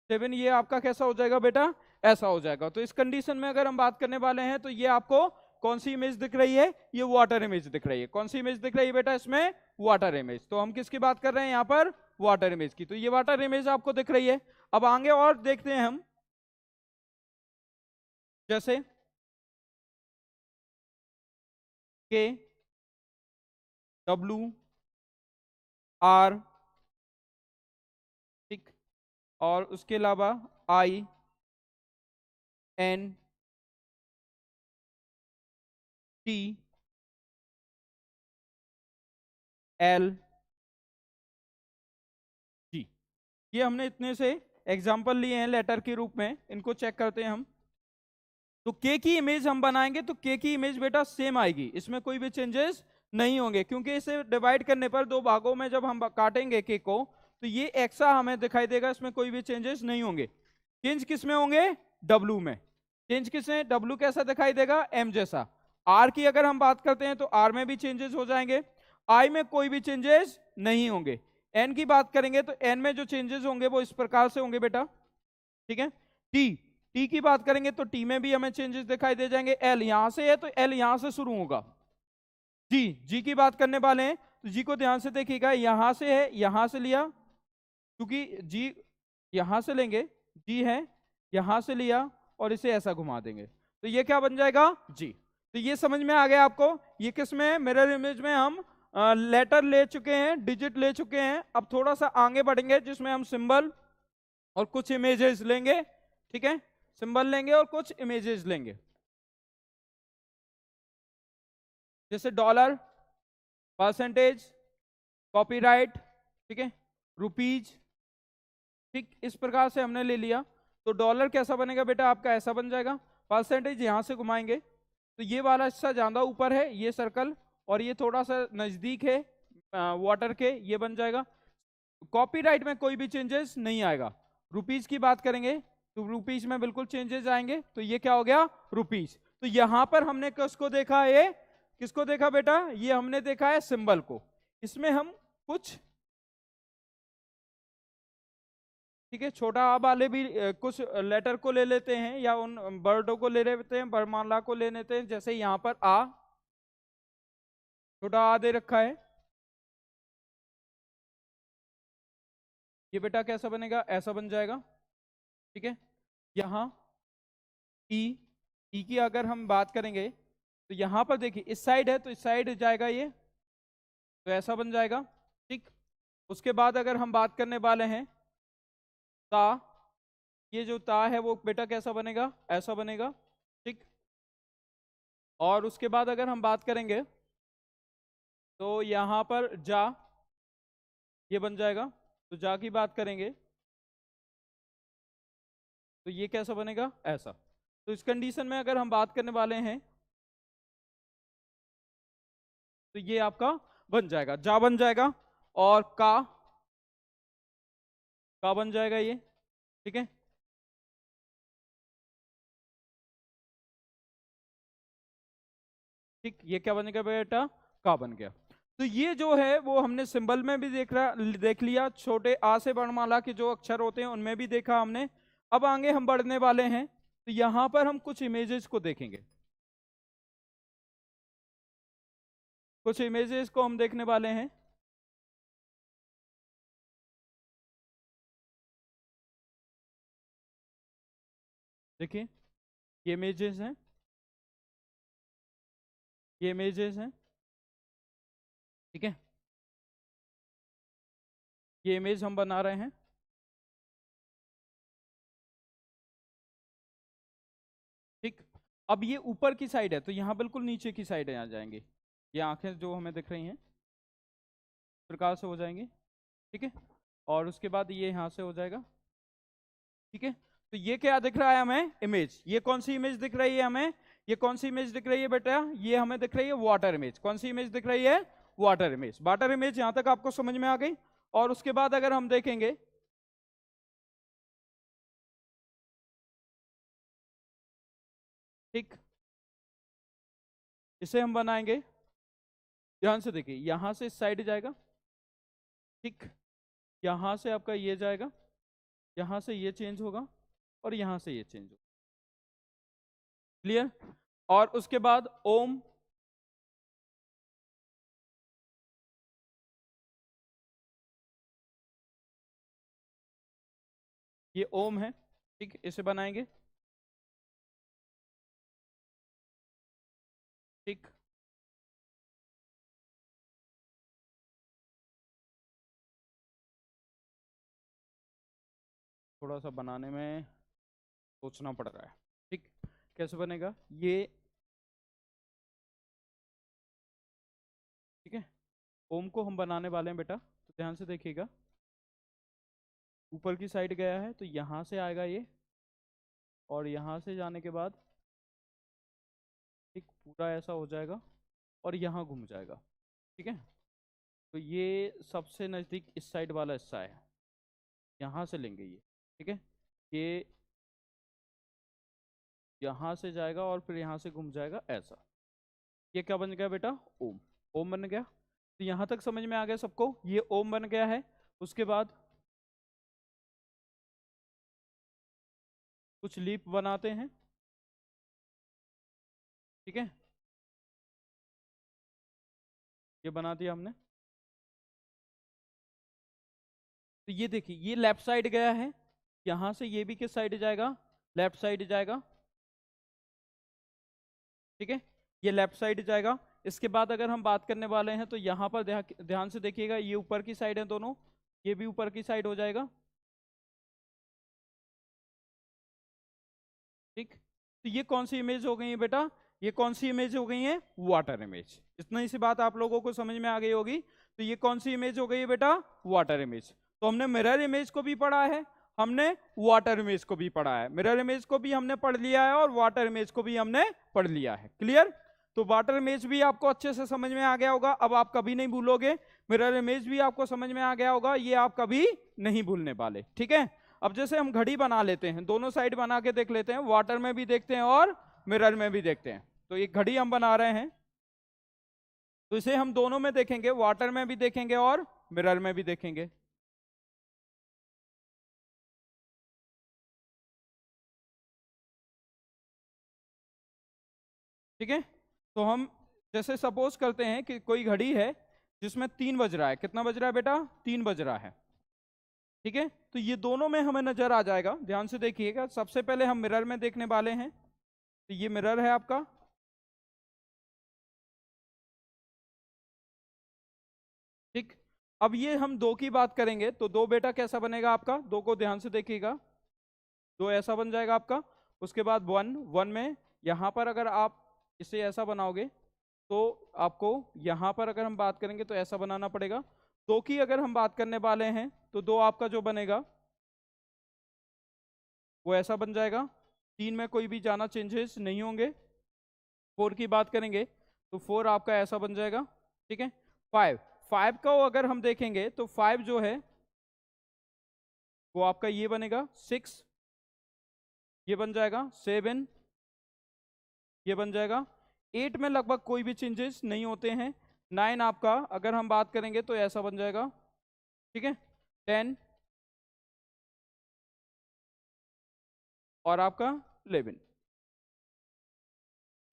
7 ये आपका कैसा हो जाएगा बेटा, ऐसा हो जाएगा। तो इस कंडीशन में अगर हम बात करने वाले हैं तो ये आपको कौन सी इमेज दिख रही है, ये वाटर इमेज दिख रही है। कौन सी इमेज दिख रही है बेटा, इसमें वाटर इमेज। तो हम किसकी बात कर रहे हैं यहाँ पर, वाटर इमेज की। तो ये वाटर इमेज आपको दिख रही है। अब आगे और देखते हैं हम, जैसे के, डब्ल्यू, आर, ठीक, और उसके अलावा आई, एन टी एल जी। ये हमने इतने से एग्जाम्पल लिए हैं लेटर के रूप में, इनको चेक करते हैं हम। तो के की इमेज हम बनाएंगे तो के की इमेज बेटा सेम आएगी, इसमें कोई भी चेंजेस नहीं होंगे, क्योंकि इसे डिवाइड करने पर दो भागों में जब हम काटेंगे के को तो ये एक्सा हमें दिखाई देगा, इसमें कोई भी चेंजेस नहीं होंगे। चेंज किस में होंगे? डब्लू में। चेंज किसमें? डब्लू कैसा दिखाई देगा? एम जैसा। आर की अगर हम बात करते हैं तो आर में भी चेंजेस हो जाएंगे, आई में कोई भी चेंजेस नहीं होंगे। एन की बात करेंगे तो एन में जो चेंजेस होंगे वो इस प्रकार से होंगे बेटा, ठीक है। टी टी की बात करेंगे तो टी में भी हमें चेंजेस दिखाई दे जाएंगे। एल यहां से है तो एल यहां से शुरू होगा। जी जी की बात करने वाले हैं तो जी को ध्यान से देखिएगा, यहां से है, यहां से लिया, क्योंकि जी यहां से लेंगे, जी है, यहां से लिया और इसे ऐसा घुमा देंगे तो ये क्या बन जाएगा? जी। तो ये समझ में आ गया आपको? ये किस में? मिरर इमेज में हम लेटर ले चुके हैं, डिजिट ले चुके हैं। अब थोड़ा सा आगे बढ़ेंगे जिसमें हम सिंबल और कुछ इमेजेस लेंगे, ठीक है। सिंबल लेंगे और कुछ इमेजेस लेंगे, जैसे डॉलर, परसेंटेज, कॉपीराइट, ठीक है, रुपीज, ठीक। इस प्रकार से हमने ले लिया। तो डॉलर कैसा बनेगा बेटा आपका? ऐसा बन जाएगा। परसेंटेज यहां से घुमाएंगे तो ये वाला हिस्सा ज्यादा ऊपर है, ये सर्कल, और ये थोड़ा सा नजदीक है वाटर के, ये बन जाएगा। कॉपीराइट में कोई भी चेंजेस नहीं आएगा। रुपीज की बात करेंगे तो रुपीज में बिल्कुल चेंजेस आएंगे, तो ये क्या हो गया? रुपीज। तो यहां पर हमने किसको देखा है? किसको देखा बेटा? ये हमने देखा है सिंबल को। इसमें हम कुछ, ठीक है, छोटा आ वाले भी कुछ लेटर को ले लेते हैं या उन वर्डों को ले लेते हैं, वर्णमाला को ले लेते हैं, जैसे यहां पर आ, छोटा आ दे रखा है, ये बेटा कैसा बनेगा? ऐसा बन जाएगा, ठीक है। यहाँ ई, ई की अगर हम बात करेंगे तो यहां पर देखिए इस साइड है तो इस साइड जाएगा ये, तो ऐसा बन जाएगा, ठीक। उसके बाद अगर हम बात करने वाले हैं ता, ये जो ता है वो बेटा कैसा बनेगा? ऐसा बनेगा, ठीक। और उसके बाद अगर हम बात करेंगे तो यहां पर जा, ये बन जाएगा। तो जा की बात करेंगे तो ये कैसा बनेगा? ऐसा। तो इस कंडीशन में अगर हम बात करने वाले हैं तो ये आपका बन जाएगा, जा बन जाएगा। और का बन जाएगा ये, ठीक है। ठीक, ये क्या बनेगा बेटा? का बन गया। तो ये जो है वो हमने सिंबल में भी देख लिया, छोटे आ से वर्णमाला के जो अक्षर होते हैं उनमें भी देखा हमने। अब आगे हम बढ़ने वाले हैं तो यहां पर हम कुछ इमेजेस को देखेंगे, कुछ इमेजेस को हम देखने वाले हैं। देखिए ये इमेजेस हैं, ये इमेजेस हैं, ठीक है। ये इमेज हम बना रहे हैं, ठीक। अब ये ऊपर की साइड है तो यहाँ बिल्कुल नीचे की साइड है, आ जाएंगे ये आंखें जो हमें दिख रही हैं, इस प्रकार से हो जाएंगी, ठीक है। और उसके बाद ये यहाँ से हो जाएगा, ठीक है। तो ये क्या दिख रहा है हमें? इमेज। ये कौन सी इमेज दिख रही है हमें? ये कौन सी इमेज दिख रही है बेटा? ये हमें दिख रही है वाटर इमेज। कौन सी इमेज दिख रही है? Water image. वाटर इमेज यहां तक आपको समझ में आ गई। और उसके बाद अगर हम देखेंगे, ठीक, इसे हम बनाएंगे, ध्यान से देखिए, यहां से इस साइड जाएगा, ठीक, यहां से आपका ये जाएगा, यहां से ये चेंज होगा और यहां से ये चेंज होगा, क्लियर। और उसके बाद ओम, ये ओम है, ठीक, इसे बनाएंगे, ठीक। थोड़ा सा बनाने में सोचना पड़ रहा है, ठीक, कैसे बनेगा ये, ठीक है। ओम को हम बनाने वाले हैं बेटा, तो ध्यान से देखिएगा। ऊपर की साइड गया है तो यहाँ से आएगा ये, और यहाँ से जाने के बाद ठीक पूरा ऐसा हो जाएगा और यहाँ घूम जाएगा, ठीक है। तो ये सबसे नज़दीक इस साइड वाला हिस्सा है, यहाँ से लेंगे ये, ठीक है। ये यहाँ से जाएगा और फिर यहाँ से घूम जाएगा ऐसा। ये क्या बन गया बेटा, ओम। ओम बन गया। तो यहाँ तक समझ में आ गया सबको, ये ओम बन गया है। उसके बाद कुछ लीप बनाते हैं, ठीक है। ये बना दिया हमने। तो ये देखिए ये लेफ्ट साइड गया है, यहां से ये भी किस साइड जाएगा, लेफ्ट साइड जाएगा, ठीक है। ये लेफ्ट साइड जाएगा। इसके बाद अगर हम बात करने वाले हैं तो यहाँ पर ध्यान से देखिएगा, ये ऊपर की साइड है दोनों, ये भी ऊपर की साइड हो जाएगा, ठीक। तो ये कौन सी इमेज हो गई है बेटा, ये कौन सी इमेज हो गई है, वाटर इमेज। इतना ही सी बात आप लोगों को समझ में आ गई होगी। तो ये कौन सी इमेज हो गई है बेटा, वाटर इमेज। तो हमने मिरर इमेज को भी पढ़ा है, हमने वाटर इमेज को भी पढ़ा है। मिरर इमेज को भी हमने पढ़ लिया है और वाटर इमेज को भी हमने पढ़ लिया है। क्लियर। तो वाटर इमेज भी आपको अच्छे से समझ में आ गया होगा, अब आप कभी नहीं भूलोगे। मिरर इमेज भी आपको समझ में आ गया होगा, ये आप कभी नहीं भूलने वाले, ठीक है। अब जैसे हम घड़ी बना लेते हैं, दोनों साइड बना के देख लेते हैं, वाटर में भी देखते हैं और मिरर में भी देखते हैं। तो एक घड़ी हम बना रहे हैं, तो इसे हम दोनों में देखेंगे, वाटर में भी देखेंगे और मिरर में भी देखेंगे, ठीक है। तो हम जैसे सपोज करते हैं कि कोई घड़ी है जिसमें 3 बज रहा है। कितना बज रहा है बेटा, 3 बज रहा है, ठीक है। तो ये दोनों में हमें नजर आ जाएगा। ध्यान से देखिएगा, सबसे पहले हम मिरर में देखने वाले हैं। तो ये मिरर है आपका, ठीक। अब ये हम 2 की बात करेंगे तो 2 बेटा कैसा बनेगा आपका, 2 को ध्यान से देखिएगा, 2 ऐसा बन जाएगा आपका। उसके बाद 1, 1 में यहां पर अगर आप इसे ऐसा बनाओगे तो आपको यहां पर अगर हम बात करेंगे तो ऐसा बनाना पड़ेगा। 2 की अगर हम बात करने वाले हैं तो 2 आपका जो बनेगा वो ऐसा बन जाएगा। 3 में कोई भी जाना चेंजेस नहीं होंगे। 4 की बात करेंगे तो 4 आपका ऐसा बन जाएगा, ठीक है। 5, 5 का अगर हम देखेंगे तो 5 जो है वो आपका ये बनेगा। 6 ये बन जाएगा। 7 ये बन जाएगा। 8 में लगभग कोई भी चेंजेस नहीं होते हैं। 9 आपका अगर हम बात करेंगे तो ऐसा बन जाएगा, ठीक है। 10 और आपका 11।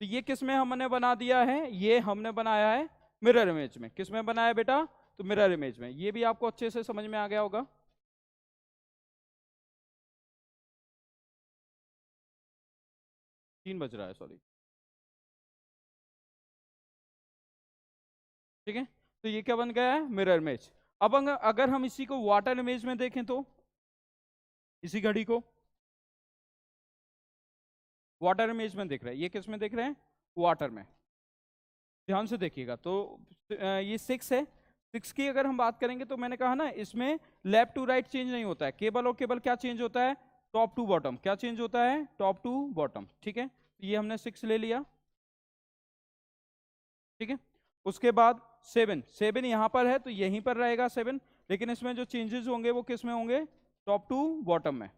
तो ये किस में हमने बना दिया है, ये हमने बनाया है मिरर इमेज में। किस में बनाया बेटा, तो मिरर इमेज में। ये भी आपको अच्छे से समझ में आ गया होगा। 3 बज रहा है, सॉरी, ठीक है। तो ये क्या बन गया है, मिरर इमेज। अब अगर हम इसी को वाटर इमेज में देखें तो इसी घड़ी को वाटर इमेज में देख रहे हैं, ये किस में देख रहे हैं, वाटर में। ध्यान से देखिएगा। तो ये 6 है। 6 की अगर हम बात करेंगे तो मैंने कहा ना, इसमें लेफ्ट टू राइट चेंज नहीं होता है, केवल और केवल क्या चेंज होता है, टॉप टू बॉटम। क्या चेंज होता है, टॉप टू बॉटम, ठीक है। तो ये हमने 6 ले लिया, ठीक है। उसके बाद 7, 7 यहाँ पर है तो यहीं पर रहेगा 7, लेकिन इसमें जो चेंजेस होंगे वो किस में होंगे, टॉप टू बॉटम में,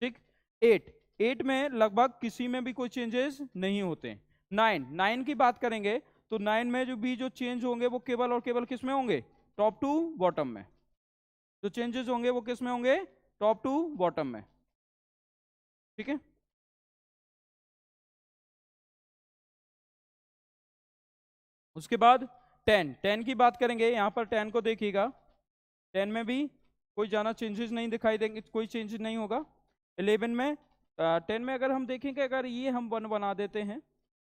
ठीक। 8, 8 में लगभग किसी में भी कोई चेंजेस नहीं होते। 9, 9 की बात करेंगे तो 9 में जो चेंज होंगे वो केवल और केवल किस में होंगे, टॉप टू बॉटम में। जो चेंजेस होंगे वो किस में होंगे, टॉप टू बॉटम में, ठीक है। उसके बाद 10, 10 की बात करेंगे, यहाँ पर 10 को देखिएगा। 10 में भी कोई ज़्यादा चेंजेस नहीं दिखाई देंगे, कोई चेंजेस नहीं होगा। 11 में 10 में अगर हम देखेंगे, अगर ये हम 1 बना देते हैं,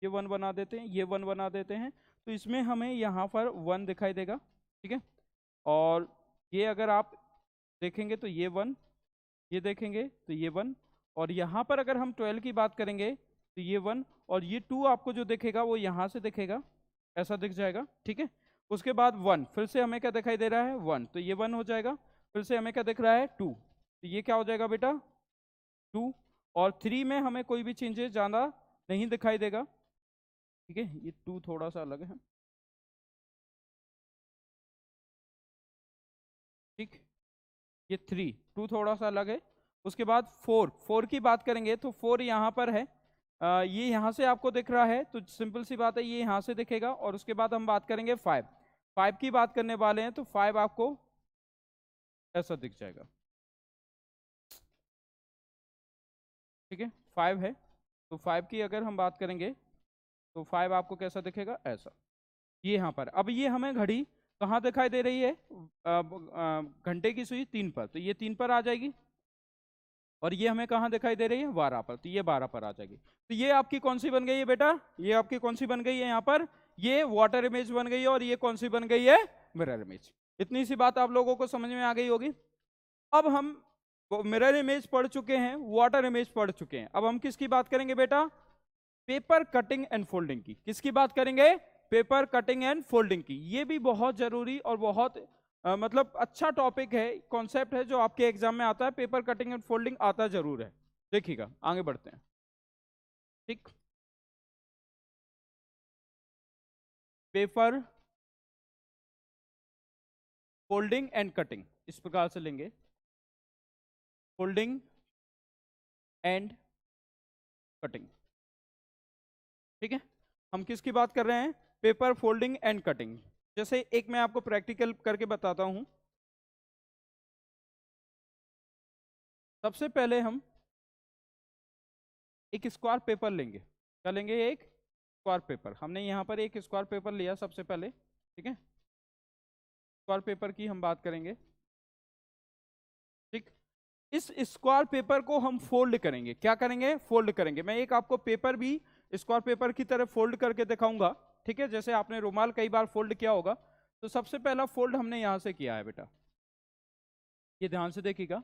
ये 1 बना देते हैं, ये 1 बना देते हैं, तो इसमें हमें यहाँ पर 1 दिखाई देगा, ठीक है। और ये अगर आप देखेंगे तो ये 1, ये देखेंगे तो ये 1, और यहाँ पर अगर हम 12 की बात करेंगे तो ये 1 और ये 2 आपको जो दिखेगा वो यहाँ से दिखेगा, ऐसा दिख जाएगा, ठीक है। उसके बाद 1 फिर से हमें क्या दिखाई दे रहा है 1, तो ये 1 हो जाएगा। फिर से हमें क्या दिख रहा है 2, तो ये क्या हो जाएगा बेटा 2। और 3 में हमें कोई भी चेंजेस ज़्यादा नहीं दिखाई देगा, ठीक है। ये 2 थोड़ा सा अलग है, ठीक। ये 2 थोड़ा सा अलग है। उसके बाद 4 की बात करेंगे तो 4 यहाँ पर है, ये यहाँ से आपको दिख रहा है, तो सिंपल सी बात है ये यहाँ से दिखेगा। और उसके बाद हम बात करेंगे 5 की बात करने वाले हैं, तो 5 आपको ऐसा दिख जाएगा, ठीक है। 5 है, तो 5 की अगर हम बात करेंगे तो 5 आपको कैसा दिखेगा, ऐसा। ये यहाँ पर अब ये हमें घड़ी कहाँ दिखाई दे रही है, घंटे की सुई 3 पर, तो ये 3 पर आ जाएगी। और ये हमें कहाँ दिखाई दे रही है 12 पर, तो ये 12 पर आ जाएगी। तो ये आपकी कौन सी बन गई है बेटा, ये आपकी कौन सी बन गई है यहाँ पर, ये वाटर इमेज बन गई है। और ये कौन सी बन गई है, मिरर इमेज। इतनी सी बात आप लोगों को समझ में आ गई होगी। अब हम मिरर इमेज पढ़ चुके हैं, वाटर इमेज पढ़ चुके हैं। अब हम किसकी बात करेंगे बेटा, पेपर कटिंग एंड फोल्डिंग की। किसकी बात करेंगे, पेपर कटिंग एंड फोल्डिंग की। ये भी बहुत जरूरी और बहुत मतलब अच्छा टॉपिक है, कॉन्सेप्ट है जो आपके एग्जाम में आता है। पेपर कटिंग एंड फोल्डिंग आता जरूर है, देखिएगा। आगे बढ़ते हैं, ठीक। पेपर फोल्डिंग एंड कटिंग इस प्रकार से लेंगे, फोल्डिंग एंड कटिंग, ठीक है। हम किसकी बात कर रहे हैं, पेपर फोल्डिंग एंड कटिंग। जैसे एक मैं आपको प्रैक्टिकल करके बताता हूं। सबसे पहले हम एक स्क्वायर पेपर लेंगे, क्या लेंगे, एक स्क्वायर पेपर। हमने यहाँ पर एक स्क्वायर पेपर लिया सबसे पहले, ठीक है। स्क्वायर पेपर की हम बात करेंगे, ठीक। इस स्क्वायर पेपर को हम फोल्ड करेंगे, क्या करेंगे, फोल्ड करेंगे। मैं एक आपको पेपर भी स्क्वायर पेपर की तरह फोल्ड करके दिखाऊंगा, ठीक है। जैसे आपने रुमाल कई बार फोल्ड किया होगा, तो सबसे पहला फोल्ड हमने यहां से किया है बेटा, ये ध्यान से देखिएगा।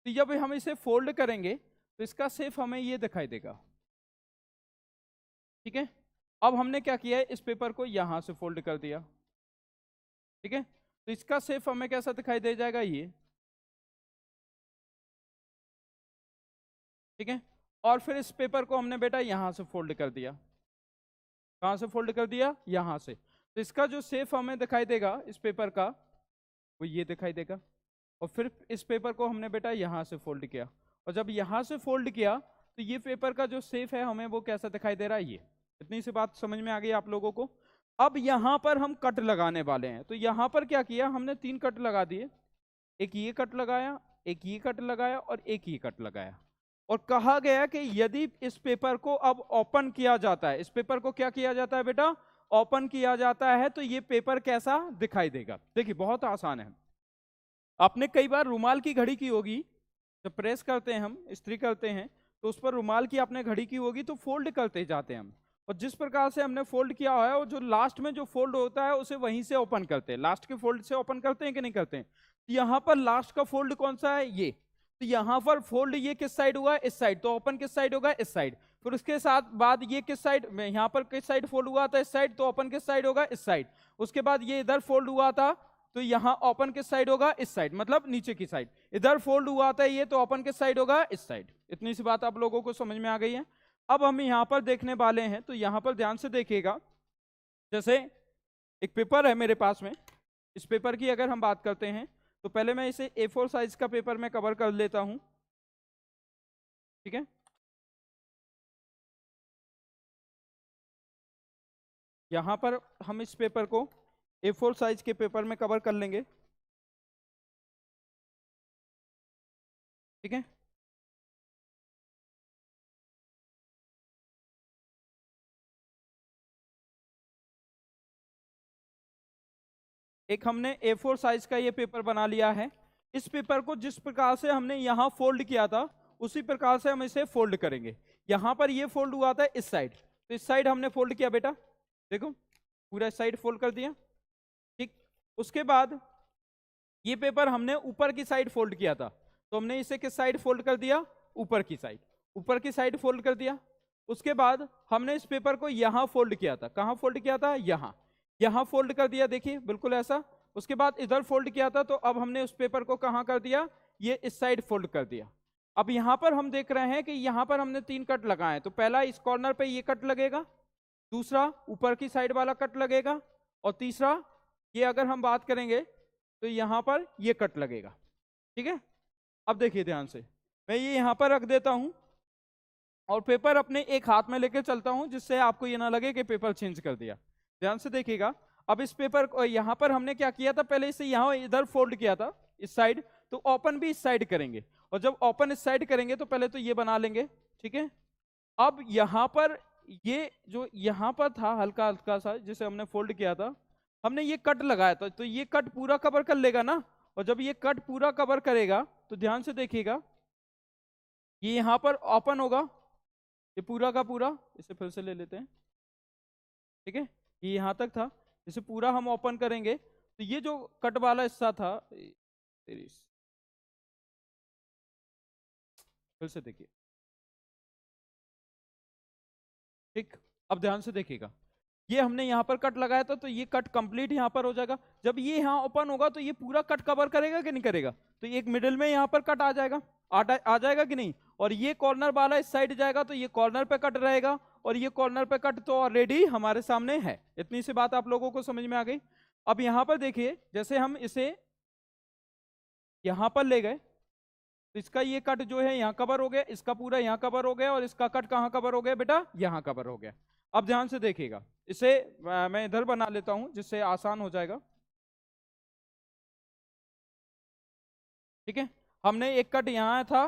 तो जब हम इसे फोल्ड करेंगे तो इसका शेप हमें ये दिखाई देगा, ठीक है। अब हमने क्या किया है, इस पेपर को यहां से फोल्ड कर दिया, ठीक है। तो इसका शेप हमें कैसा दिखाई दे जाएगा, ये, ठीक है। और फिर इस पेपर को हमने बेटा यहां से फोल्ड कर दिया, कहां से फोल्ड कर दिया, यहां से। तो इसका जो शेप हमें दिखाई देगा इस पेपर का, वो ये दिखाई देगा। और फिर इस पेपर को हमने बेटा यहां से फोल्ड किया, और जब यहां से फोल्ड किया तो ये पेपर का जो शेप है हमें वो कैसा दिखाई दे रहा है, ये। इतनी सी बात समझ में आ गई आप लोगों को। अब यहां पर हम कट लगाने वाले हैं, तो यहां पर क्या किया हमने, 3 कट लगा दिए। एक ये कट लगाया, एक ये कट लगाया और एक ये कट लगाया। और कहा गया कि यदि इस पेपर को अब ओपन किया जाता है, इस पेपर को क्या किया जाता है बेटा, ओपन किया जाता है, तो ये पेपर कैसा दिखाई देगा। देखिए बहुत आसान है। आपने कई बार रुमाल की घड़ी की होगी, जब प्रेस करते हैं हम, इस्त्री करते हैं, तो उस पर रुमाल की आपने घड़ी की होगी, तो फोल्ड करते जाते हैं हम। और जिस प्रकार से हमने फोल्ड किया हुआ है, वो जो लास्ट में जो फोल्ड होता है उसे वहीं से ओपन करते हैं, लास्ट के फोल्ड से ओपन करते हैं कि नहीं करते हैं। तो यहाँ पर लास्ट का फोल्ड कौन सा है, ये। तो यहाँ पर फोल्ड ये किस साइड हुआ, इस साइड, तो ओपन किस साइड होगा, इस साइड। फिर उसके साथ बाद ये किस साइड में, यहाँ पर किस साइड फोल्ड हुआ था, इस साइड, तो ओपन किस साइड होगा, इस साइड। उसके बाद ये इधर फोल्ड हुआ था, तो यहाँ ओपन किस साइड होगा, इस साइड, मतलब नीचे की साइड। इधर फोल्ड हुआ था ये, तो ओपन किस साइड होगा, इस साइड। इतनी सी बात आप लोगों को समझ में आ गई है। अब हम यहाँ पर देखने वाले हैं, तो यहाँ पर ध्यान से देखिएगा। जैसे एक पेपर है मेरे पास में, इस पेपर की अगर हम बात करते हैं, तो पहले मैं इसे A4 साइज का पेपर में कवर कर लेता हूं, ठीक है। यहां पर हम इस पेपर को A4 साइज के पेपर में कवर कर लेंगे, ठीक है। एक हमने A4 साइज का ये पेपर बना लिया है। इस पेपर को जिस प्रकार से हमने यहाँ फोल्ड किया था, उसी प्रकार से हम इसे फोल्ड करेंगे। यहाँ पर ये फोल्ड हुआ था इस साइड, तो इस साइड हमने फोल्ड किया बेटा, देखो पूरा इस साइड फोल्ड कर दिया, ठीक। उसके बाद ये पेपर हमने ऊपर की साइड फोल्ड किया था, तो हमने इसे किस साइड फोल्ड कर दिया, ऊपर की साइड। ऊपर की साइड फोल्ड कर दिया। उसके बाद हमने इस पेपर को यहाँ फोल्ड किया था, कहाँ फोल्ड किया था, यहाँ, यहाँ फोल्ड कर दिया, देखिए बिल्कुल ऐसा। उसके बाद इधर फोल्ड किया था, तो अब हमने उस पेपर को कहाँ कर दिया, ये इस साइड फोल्ड कर दिया। अब यहाँ पर हम देख रहे हैं कि यहाँ पर हमने 3 कट लगाए, तो पहला इस कॉर्नर पे ये कट लगेगा, दूसरा ऊपर की साइड वाला कट लगेगा, और तीसरा ये अगर हम बात करेंगे तो यहाँ पर ये कट लगेगा। ठीक है, अब देखिए ध्यान से, मैं ये यहाँ पर रख देता हूँ और पेपर अपने एक हाथ में लेके चलता हूँ, जिससे आपको ये ना लगे कि पेपर चेंज कर दिया। ध्यान से देखिएगा, अब इस पेपर को यहाँ पर हमने क्या किया था, पहले इसे यहाँ इधर फोल्ड किया था इस साइड, तो ओपन भी इस साइड करेंगे, और जब ओपन इस साइड करेंगे तो पहले तो ये बना लेंगे। ठीक है, अब यहाँ पर ये जो यहाँ पर था हल्का हल्का सा जिसे हमने फोल्ड किया था, हमने ये कट लगाया था, तो ये कट पूरा कवर कर लेगा ना, और जब ये कट पूरा कवर करेगा तो ध्यान से देखिएगा, ये यहाँ पर ओपन होगा, ये पूरा का पूरा, इसे फिर से ले लेते हैं। ठीक है, ये यहाँ तक था, इसे पूरा हम ओपन करेंगे तो ये जो कट वाला हिस्सा था, फिर से देखिए। ठीक, अब ध्यान से देखिएगा, ये हमने यहाँ पर कट लगाया था, तो ये कट कंप्लीट यहाँ पर हो जाएगा। जब ये यहाँ ओपन होगा तो ये पूरा कट कवर करेगा कि नहीं करेगा, तो एक मिडिल में यहाँ पर कट आ जाएगा, आ जाएगा कि नहीं, और ये कॉर्नर वाला इस साइड जाएगा तो ये कॉर्नर पे कट रहेगा, और ये कॉर्नर पे कट तो ऑलरेडी हमारे सामने है। इतनी सी बात आप लोगों को समझ में आ गई। अब यहाँ पर देखिए, जैसे हम इसे यहाँ पर ले गए तो इसका ये कट जो है यहाँ कवर हो गया, इसका पूरा यहाँ कवर हो गया, और इसका कट कहाँ कवर हो गया बेटा, यहाँ कवर हो गया। अब ध्यान से देखिएगा, इसे मैं इधर बना लेता हूं जिससे आसान हो जाएगा। ठीक है, हमने एक कट यहाँ था,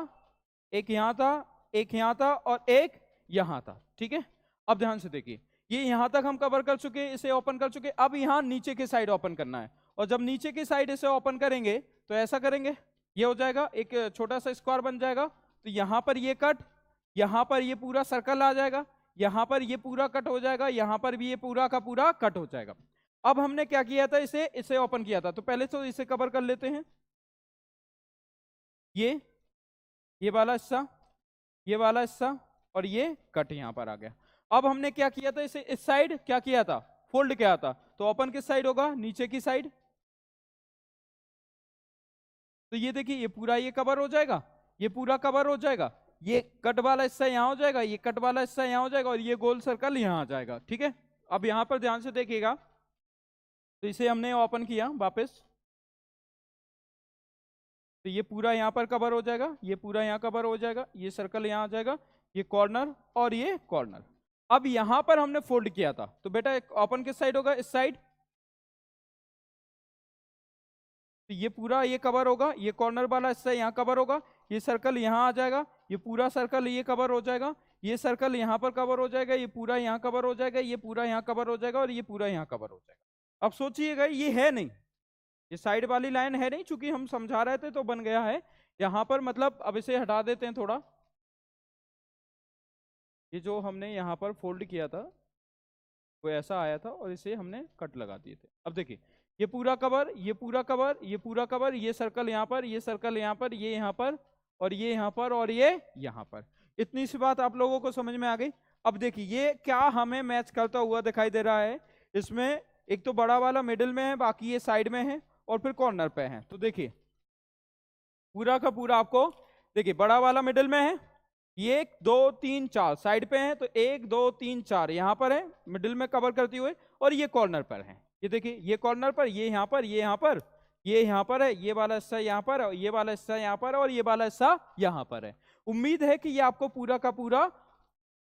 एक यहाँ था, एक यहाँ था, और एक यहाँ था। ठीक है, अब ध्यान से देखिए, ये यहाँ तक हम कवर कर चुके, इसे ओपन कर चुके। अब यहाँ नीचे की साइड ओपन करना है, और जब नीचे की साइड इसे ओपन करेंगे तो ऐसा करेंगे, ये हो जाएगा, एक छोटा सा स्क्वायर बन जाएगा। तो यहाँ पर ये कट, यहाँ पर ये पूरा सर्कल आ जाएगा, यहाँ पर ये पूरा कट हो जाएगा, यहाँ पर भी ये पूरा का पूरा कट हो जाएगा। अब हमने क्या किया था, इसे ओपन किया था, तो पहले तो इसे कवर कर लेते हैं, ये वाला हिस्सा, ये वाला हिस्सा, और ये कट यहाँ पर आ गया। अब हमने क्या किया था, इसे इस साइड क्या किया था, फोल्ड किया था, तो ओपन किस साइड होगा, नीचे की साइड। तो ये देखिए, ये पूरा ये कवर हो जाएगा, ये पूरा कवर हो जाएगा, ये कट वाला हिस्सा यहाँ हो जाएगा, ये कट वाला हिस्सा यहाँ हो जाएगा, और ये गोल सर्कल यहाँ आ जाएगा। ठीक है, अब यहाँ पर ध्यान से देखिएगा, तो इसे हमने ओपन किया वापस, तो ये पूरा यहाँ पर कवर हो जाएगा, ये पूरा यहाँ कवर हो जाएगा, ये सर्कल यहाँ आ जाएगा, ये कॉर्नर और ये कॉर्नर। अब यहाँ पर हमने फोल्ड किया था, तो बेटा ओपन किस साइड होगा, इस साइड, तो ये पूरा ये कवर होगा, ये कॉर्नर वाला हिस्सा यहाँ कवर होगा, ये सर्कल यहाँ आ जाएगा, ये पूरा सर्कल ये कवर हो जाएगा, ये सर्कल यहाँ पर कवर हो जाएगा, ये पूरा यहाँ कवर हो जाएगा, ये पूरा यहाँ कवर हो जाएगा, और ये पूरा यहाँ कवर हो जाएगा। अब सोचिएगा, ये है नहीं, ये साइड वाली लाइन है नहीं, चूंकि हम समझा रहे थे तो बन गया है यहाँ पर, मतलब अब इसे हटा देते हैं थोड़ा, ये जो हमने यहाँ पर फोल्ड किया था वो ऐसा आया था, और इसे हमने कट लगा दिए थे। अब देखिए, ये पूरा कवर, ये पूरा कवर, ये पूरा कवर, ये सर्कल यहाँ पर, ये सर्कल यहाँ पर, ये यहाँ पर, और ये यहाँ पर, और ये यहाँ पर। इतनी सी बात आप लोगों को समझ में आ गई। अब देखिए, ये क्या हमें मैच करता हुआ दिखाई दे रहा है, इसमें एक तो बड़ा वाला मिडिल में है, बाकी ये साइड में है, और फिर कॉर्नर पे है। तो देखिए पूरा का पूरा आपको, देखिए बड़ा वाला मिडिल में है, ये 1 2 3 4 साइड पे है, तो 1 2 3 4 यहाँ पर है मिडिल में कवर करते हुए, और ये कॉर्नर पर है। ये देखिए, ये कॉर्नर पर, ये यहाँ पर, ये यहाँ पर, ये यहाँ पर है, ये वाला हिस्सा यहाँ पर, और ये वाला हिस्सा यहाँ पर, और ये वाला हिस्सा यहाँ पर है। उम्मीद है कि ये आपको पूरा का पूरा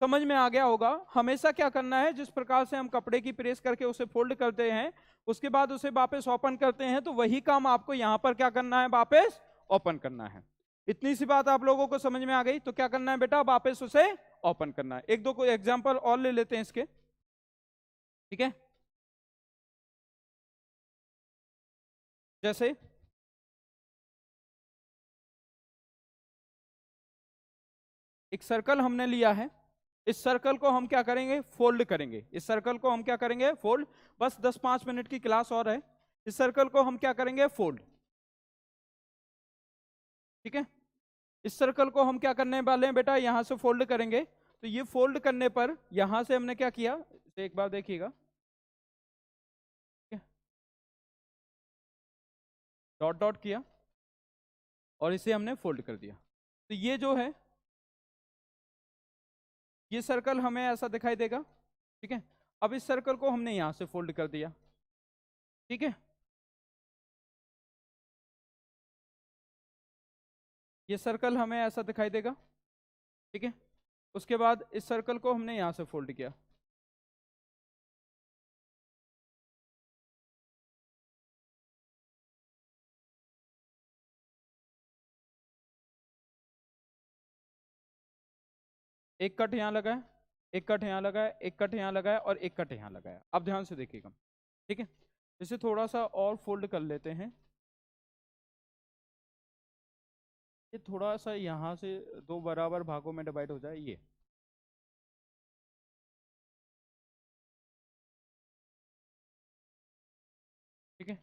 समझ में आ गया होगा। हमेशा क्या करना है, जिस प्रकार से हम कपड़े की प्रेस करके उसे फोल्ड करते हैं, उसके बाद उसे वापस ओपन करते हैं, तो वही काम आपको यहाँ पर क्या करना है, वापस ओपन करना है। इतनी सी बात आप लोगों को समझ में आ गई। तो क्या करना है बेटा, वापस उसे ओपन करना है। एक दो कोई एग्जांपल और ले लेते हैं इसके, ठीक है। जैसे एक सर्कल हमने लिया है, इस सर्कल को हम क्या करेंगे, फोल्ड करेंगे। इस सर्कल को हम क्या करेंगे, फोल्ड। बस 10-5 मिनट की क्लास और है। इस सर्कल को हम क्या करेंगे, फोल्ड, ठीक है। इस सर्कल को हम क्या करने वाले हैं बेटा, यहां से फोल्ड करेंगे। तो ये फोल्ड करने पर यहां से हमने क्या किया, इसे एक बार देखिएगा, डॉट डॉट किया और इसे हमने फोल्ड कर दिया। तो ये जो है, ये सर्कल हमें ऐसा दिखाई देगा। ठीक है, अब इस सर्कल को हमने यहां से फोल्ड कर दिया। ठीक है, ये सर्कल हमें ऐसा दिखाई देगा। ठीक है, उसके बाद इस सर्कल को हमने यहां से फोल्ड किया। एक कट यहां लगाया, एक कट यहां लगाया, एक कट यहां लगाया और एक कट यहां लगाया। अब ध्यान से देखिएगा। ठीक है, इसे थोड़ा सा और फोल्ड कर लेते हैं। ये थोड़ा सा यहां से दो बराबर भागों में डिवाइड हो जाए ये। ठीक है,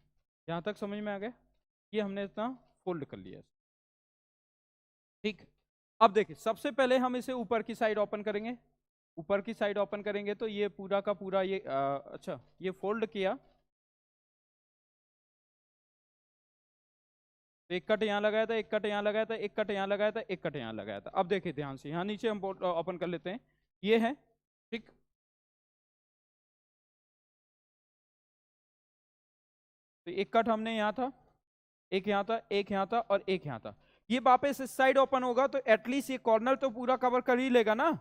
यहां तक समझ में आ गया। ये हमने इतना फोल्ड कर लिया। ठीक, अब देखिए सबसे पहले हम इसे ऊपर की साइड ओपन करेंगे। ऊपर की साइड ओपन करेंगे तो ये पूरा का पूरा ये अच्छा, ये फोल्ड किया तो एक कट यहाँ लगाया था, एक कट यहाँ लगाया था, एक कट यहाँ लगाया था, एक कट यहाँ लगाया था। अब देखिए ध्यान से, यहाँ नीचे हम ओपन कर लेते हैं। ये है। ठीक, तो एक कट हमने यहाँ था, एक यहाँ था, एक यहाँ था और एक यहाँ था। ये वापस इस साइड ओपन होगा तो एटलीस्ट ये कॉर्नर तो पूरा कवर कर ही लेगा ना।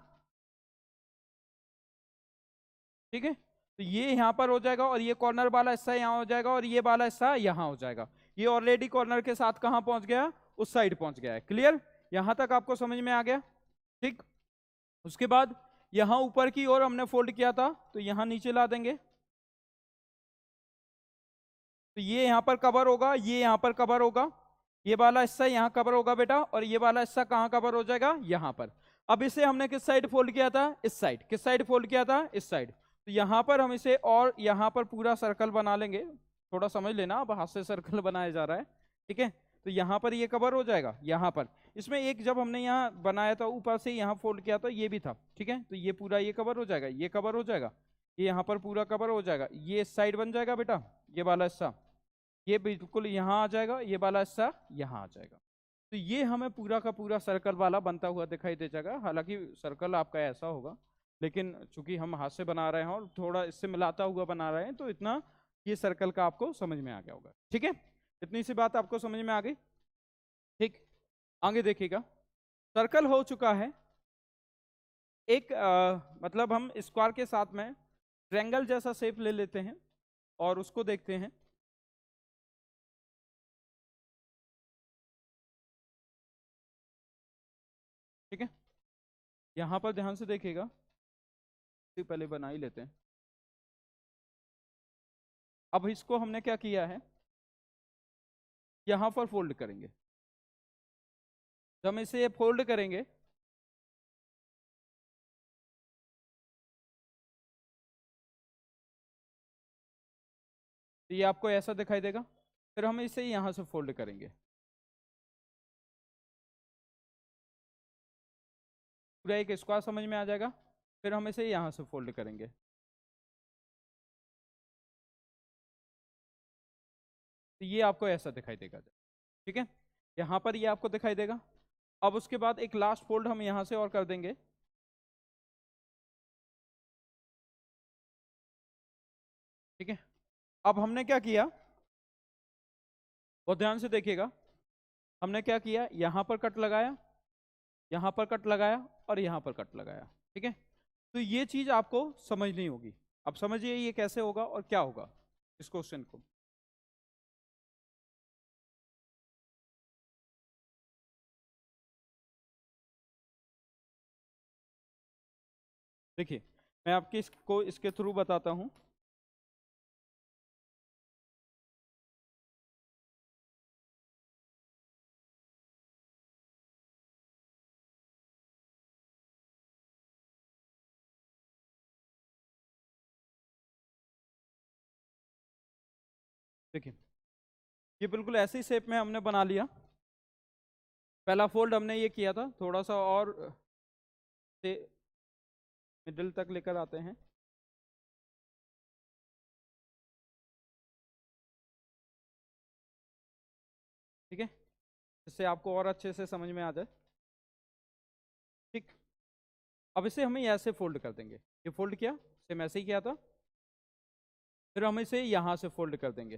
ठीक है, तो ये यहाँ पर हो जाएगा और ये कॉर्नर वाला हिस्सा यहाँ हो जाएगा और ये वाला हिस्सा यहाँ हो जाएगा। ये ऑलरेडी कॉर्नर के साथ कहाँ पहुंच गया, उस साइड पहुंच गया है। क्लियर, यहां तक आपको समझ में आ गया। ठीक, उसके बाद यहां ऊपर की ओर हमने फोल्ड किया था तो यहां नीचे ला देंगे। तो ये यहां पर कवर होगा, ये यहां पर कवर होगा, ये वाला हिस्सा यहां कवर होगा बेटा, और ये वाला हिस्सा कहां कवर हो जाएगा, यहां पर। अब इसे हमने किस साइड फोल्ड किया था, इस साइड। किस साइड फोल्ड किया था, इस साइड। तो यहां पर हम इसे और यहां पर पूरा सर्कल बना लेंगे। थोड़ा समझ लेना, अब हाथ से सर्कल बनाया जा रहा है। ठीक है, तो यहां पर ये कवर हो जाएगा। यहां पर इसमें एक जब हमने यहाँ बनाया था ऊपर से यहाँ फोल्ड किया था, ये भी था। ठीक है, तो ये पूरा ये कवर हो जाएगा, ये कवर हो जाएगा, ये यहाँ पर पूरा कवर हो जाएगा, ये साइड बन जाएगा बेटा, ये वाला हिस्सा ये बिल्कुल यहाँ आ जाएगा, ये वाला हिस्सा यहाँ आ जाएगा। तो ये हमें पूरा का पूरा सर्कल वाला बनता हुआ दिखाई दे जाएगा। हालांकि सर्कल आपका ऐसा होगा, लेकिन चूंकि हम हाथ से बना रहे हैं और थोड़ा इससे मिलाता हुआ बना रहे हैं तो इतना ये सर्कल का आपको समझ में आ गया होगा। ठीक है, इतनी सी बात आपको समझ में आ गई। ठीक, आगे देखिएगा, सर्कल हो चुका है। एक मतलब हम स्क्वायर के साथ में ट्रायंगल जैसा शेप ले लेते हैं और उसको देखते हैं। ठीक है, यहां पर ध्यान से देखिएगा, पहले बना ही लेते हैं। अब इसको हमने क्या किया है, यहां पर फोल्ड करेंगे। जब हम इसे फोल्ड करेंगे तो ये आपको ऐसा दिखाई देगा। फिर हम इसे यहां से फोल्ड करेंगे, पूरा एक स्क्वायर समझ में आ जाएगा। फिर हम इसे यहां से फोल्ड करेंगे, तो ये आपको ऐसा दिखाई देगा। ठीक है, यहां पर ये आपको दिखाई देगा। अब उसके बाद एक लास्ट फोल्ड हम यहां से और कर देंगे। ठीक है, अब हमने क्या किया, बहुत ध्यान से देखिएगा। हमने क्या किया, यहां पर कट लगाया, यहां पर कट लगाया और यहां पर कट लगाया। ठीक है, तो ये चीज आपको समझनी होगी। अब समझिए ये कैसे होगा और क्या होगा इस क्वेश्चन को। देखिए, मैं आपके इसको इसके थ्रू बताता हूं। देखिए, ये बिल्कुल ऐसी शेप में हमने बना लिया। पहला फोल्ड हमने ये किया था, थोड़ा सा और से मिडिल तक लेकर आते हैं। ठीक है, इससे आपको और अच्छे से समझ में आ जाए। ठीक, अब इसे हमें ऐसे फोल्ड कर देंगे। ये फोल्ड किया, सेम ऐसे ही किया था, फिर हम इसे यहां से फोल्ड कर देंगे।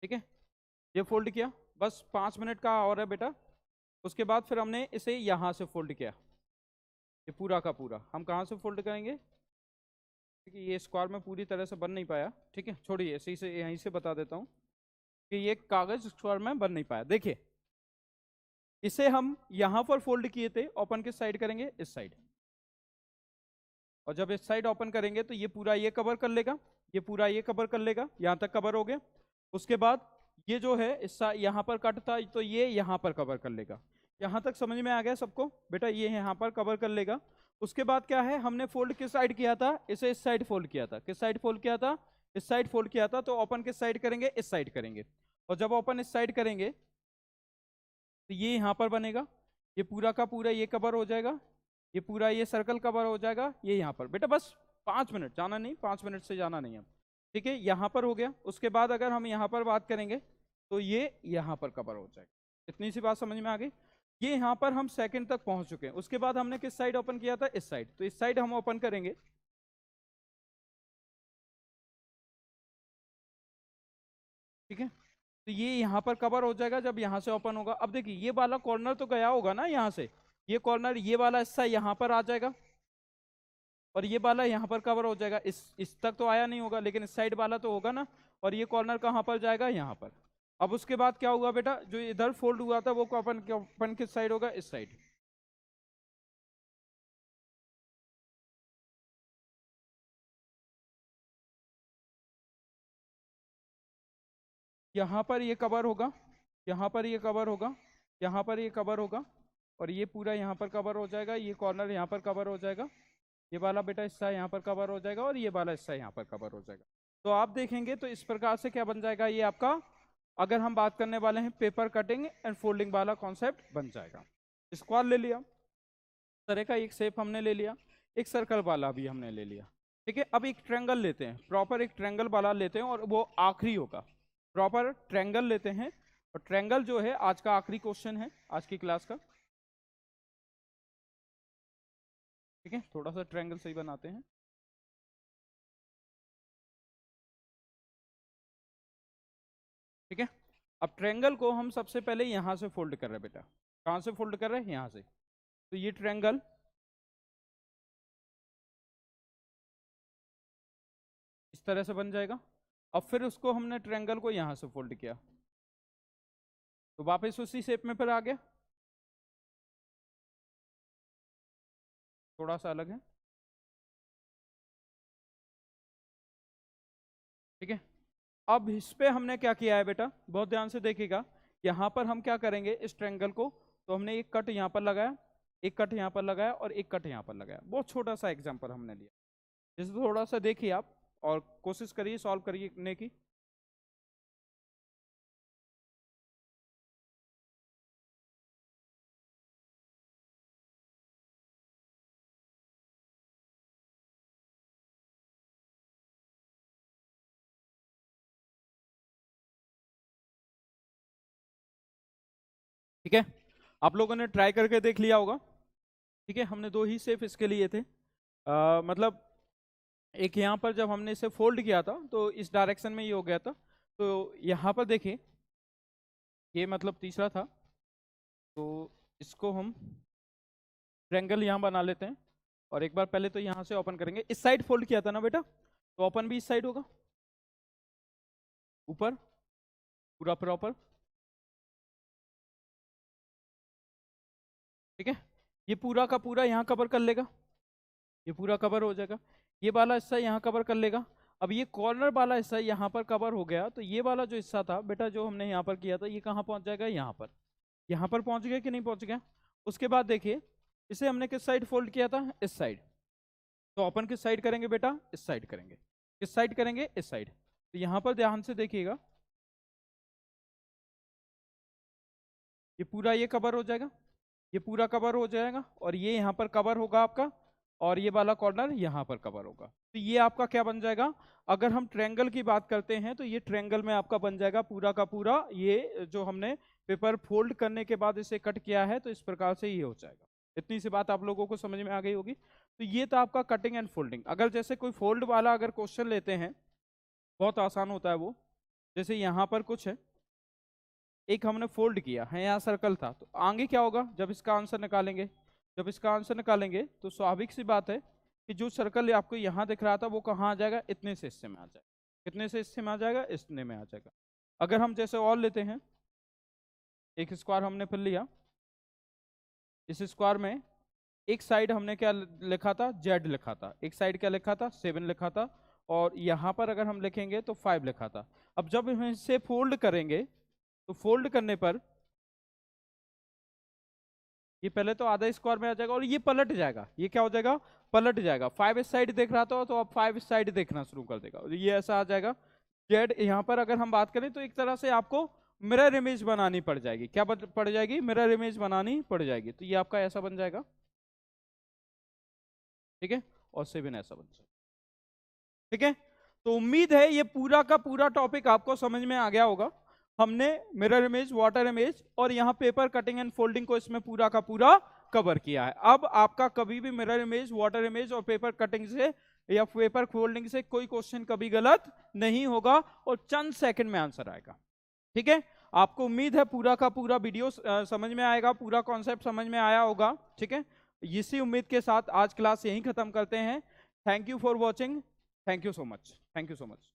ठीक है, ये फोल्ड किया, बस 5 मिनट का और है बेटा। उसके बाद फिर हमने इसे यहां से फोल्ड किया, ये पूरा का पूरा हम कहां से फोल्ड करेंगे, क्योंकि ये स्क्वायर में पूरी तरह से बन नहीं पाया। ठीक है, छोड़िए, इसी से यहीं से बता देता हूं कि ये कागज स्क्वायर में बन नहीं पाया। देखिए, इसे हम यहां पर फोल्ड किए थे, ओपन किस साइड करेंगे, इस साइड। और जब इस साइड ओपन करेंगे तो ये पूरा ये कवर कर लेगा, ये पूरा ये कवर कर लेगा, यहां तक कवर हो गया। उसके बाद ये जो है इस यहां पर कट था, तो ये यहां पर कवर कर लेगा। यहां तक समझ में आ गया सबको बेटा, ये यहां पर कवर कर लेगा। उसके बाद क्या है, हमने फोल्ड किस साइड किया था, इसे इस साइड फोल्ड किया था। किस साइड फोल्ड किया था, इस साइड फोल्ड किया था। तो ओपन किस साइड करेंगे, इस साइड करेंगे। और जब ओपन इस साइड करेंगे तो ये यहां पर बनेगा, ये पूरा का पूरा ये कवर हो जाएगा, ये पूरा ये सर्कल कवर हो जाएगा, ये यहाँ पर। बेटा बस 5 मिनट, जाना नहीं, 5 मिनट से जाना नहीं अब। ठीक है, यहाँ पर हो गया। उसके बाद अगर हम यहाँ पर बात करेंगे तो ये यहाँ पर कवर हो जाएगा। इतनी सी बात समझ में आ गई। ये यहाँ पर हम सेकंड तक पहुंच चुके हैं। उसके बाद हमने किस साइड ओपन किया था, इस साइड। तो इस साइड हम ओपन करेंगे। ठीक है, तो ये यहाँ पर कवर हो जाएगा जब यहाँ से ओपन होगा। अब देखिए, ये वाला कॉर्नर तो गया होगा ना यहाँ से, ये कॉर्नर, ये वाला हिस्सा यहाँ पर आ जाएगा, और ये वाला यहाँ पर कवर हो जाएगा। इस तक तो आया नहीं होगा, लेकिन इस साइड वाला तो होगा ना। और ये कॉर्नर कहाँ पर जाएगा, यहाँ पर। अब उसके बाद क्या हुआ बेटा, जो इधर फोल्ड हुआ था वो अपन अपन किस साइड होगा, इस साइड। यहाँ पर ये कवर होगा, यहाँ पर ये कवर होगा, यहाँ पर ये कवर होगा, और ये पूरा यहाँ पर कवर हो जाएगा। ये कॉर्नर यहाँ पर कवर हो जाएगा, ये वाला बेटा हिस्सा यहाँ पर कवर हो जाएगा, और ये वाला हिस्सा यहाँ पर कवर हो जाएगा। तो आप देखेंगे तो इस प्रकार से क्या बन जाएगा, ये आपका, अगर हम बात करने वाले हैं पेपर कटिंग एंड फोल्डिंग वाला कॉन्सेप्ट बन जाएगा। स्क्वायर ले लिया, तरह का एक शेप हमने ले लिया, एक सर्कल वाला भी हमने ले लिया। ठीक है, अब एक ट्रायंगल लेते हैं, प्रॉपर एक ट्रायंगल वाला लेते हैं, और वो आखिरी होगा। प्रॉपर ट्रायंगल लेते हैं, और ट्रायंगल जो है आज का आखिरी क्वेश्चन है आज की क्लास का। ठीक है, थोड़ा सा ट्रायंगल सही बनाते हैं। ठीक है, अब ट्रायंगल को हम सबसे पहले यहां से फोल्ड कर रहे हैं बेटा। कहां से फोल्ड कर रहे हैं, यहां से। तो ये ट्रायंगल इस तरह से बन जाएगा। अब फिर उसको हमने ट्रायंगल को यहां से फोल्ड किया, तो वापस उसी शेप में फिर आ गया, थोड़ा सा अलग है। ठीक है, अब इस पे हमने क्या किया है बेटा, बहुत ध्यान से देखिएगा। यहां पर हम क्या करेंगे, इस ट्रायंगल को, तो हमने एक कट यहां पर लगाया, एक कट यहां पर लगाया, और एक कट यहां पर लगाया। बहुत छोटा सा एग्जांपल हमने लिया, जैसे थोड़ा सा देखिए आप, और कोशिश करिए सॉल्व करने की। ठीक है, आप लोगों ने ट्राई करके देख लिया होगा। ठीक है, हमने दो ही शेप इसके लिए थे। मतलब एक यहाँ पर जब हमने इसे फोल्ड किया था तो इस डायरेक्शन में ये हो गया था। तो यहाँ पर देखिए, ये मतलब तीसरा था, तो इसको हम ट्रायंगल यहाँ बना लेते हैं। और एक बार पहले तो यहाँ से ओपन करेंगे, इस साइड फोल्ड किया था ना बेटा, तो ओपन भी इस साइड होगा, ऊपर पूरा प्रॉपर। ठीक है, ये पूरा का पूरा यहाँ कवर कर लेगा, ये पूरा कवर हो जाएगा। ये वाला हिस्सा यहाँ कवर कर लेगा। अब ये कॉर्नर वाला हिस्सा यहाँ पर कवर हो गया, तो ये वाला जो हिस्सा था बेटा, जो हमने यहाँ पर किया था, ये कहाँ पहुँच जाएगा, यहाँ पर। यहाँ पर पहुँच गया कि नहीं पहुँच गया। उसके बाद देखिए, इसे हमने किस साइड फोल्ड किया था, इस साइड। तो ओपन किस साइड करेंगे बेटा, इस साइड करेंगे। किस साइड करेंगे, इस साइड। तो यहाँ पर ध्यान से देखिएगा, ये पूरा ये कवर हो जाएगा, ये पूरा कवर हो जाएगा, और ये यहाँ पर कवर होगा आपका, और ये वाला कॉर्नर यहाँ पर कवर होगा। तो ये आपका क्या बन जाएगा, अगर हम ट्रायंगल की बात करते हैं तो ये ट्रायंगल में आपका बन जाएगा पूरा का पूरा, ये जो हमने पेपर फोल्ड करने के बाद इसे कट किया है, तो इस प्रकार से ये हो जाएगा। इतनी सी बात आप लोगों को समझ में आ गई होगी। तो ये था आपका कटिंग एंड फोल्डिंग। अगर जैसे कोई फोल्ड वाला अगर क्वेश्चन लेते हैं, बहुत आसान होता है वो। जैसे यहाँ पर कुछ है, एक हमने फोल्ड किया है, यहाँ सर्कल था, तो आगे क्या होगा जब इसका आंसर निकालेंगे, जब इसका आंसर निकालेंगे तो स्वाभाविक सी बात है कि जो सर्कल आपको यहाँ दिख रहा था वो कहाँ आ जाएगा, इतने से हिस्से में आ जाएगा। कितने से हिस्से में आ जाएगा, इतने में आ जाएगा। अगर हम जैसे और लेते हैं, एक स्क्वायर हमने फिर लिया, इस स्क्वायर में एक साइड हमने क्या लिखा था, Z लिखा था, एक साइड क्या लिखा था, 7 लिखा था, और यहाँ पर अगर हम लिखेंगे तो 5 लिखा था। अब जब हम इसे फोल्ड करेंगे तो फोल्ड करने पर ये पहले तो आधा स्क्वायर में आ जाएगा और ये पलट जाएगा, ये क्या हो जाएगा, पलट जाएगा। 5 इस साइड देख रहा था तो अब 5 इस साइड देखना शुरू कर देगा, ये ऐसा आ जाएगा। Z यहाँ पर अगर हम बात करें तो एक तरह से आपको मिरर इमेज बनानी पड़ जाएगी, क्या पड़ जाएगी, मिरर इमेज बनानी पड़ जाएगी। तो ये आपका ऐसा बन जाएगा, ठीक है, और 7 ऐसा बन जाएगा, ठीक है। तो उम्मीद है ये पूरा का पूरा टॉपिक आपको समझ में आ गया होगा। हमने मिरर इमेज, वाटर इमेज और यहाँ पेपर कटिंग एंड फोल्डिंग को इसमें पूरा का पूरा कवर किया है। अब आपका कभी भी मिरर इमेज, वाटर इमेज और पेपर कटिंग से या पेपर फोल्डिंग से कोई क्वेश्चन कभी गलत नहीं होगा और चंद सेकंड में आंसर आएगा, ठीक है। आपको उम्मीद है पूरा का पूरा वीडियो समझ में आएगा, पूरा कॉन्सेप्ट समझ में आया होगा, ठीक है। इसी उम्मीद के साथ आज क्लास यहीं खत्म करते हैं। Thank you for watching, thank you so much, thank you so much.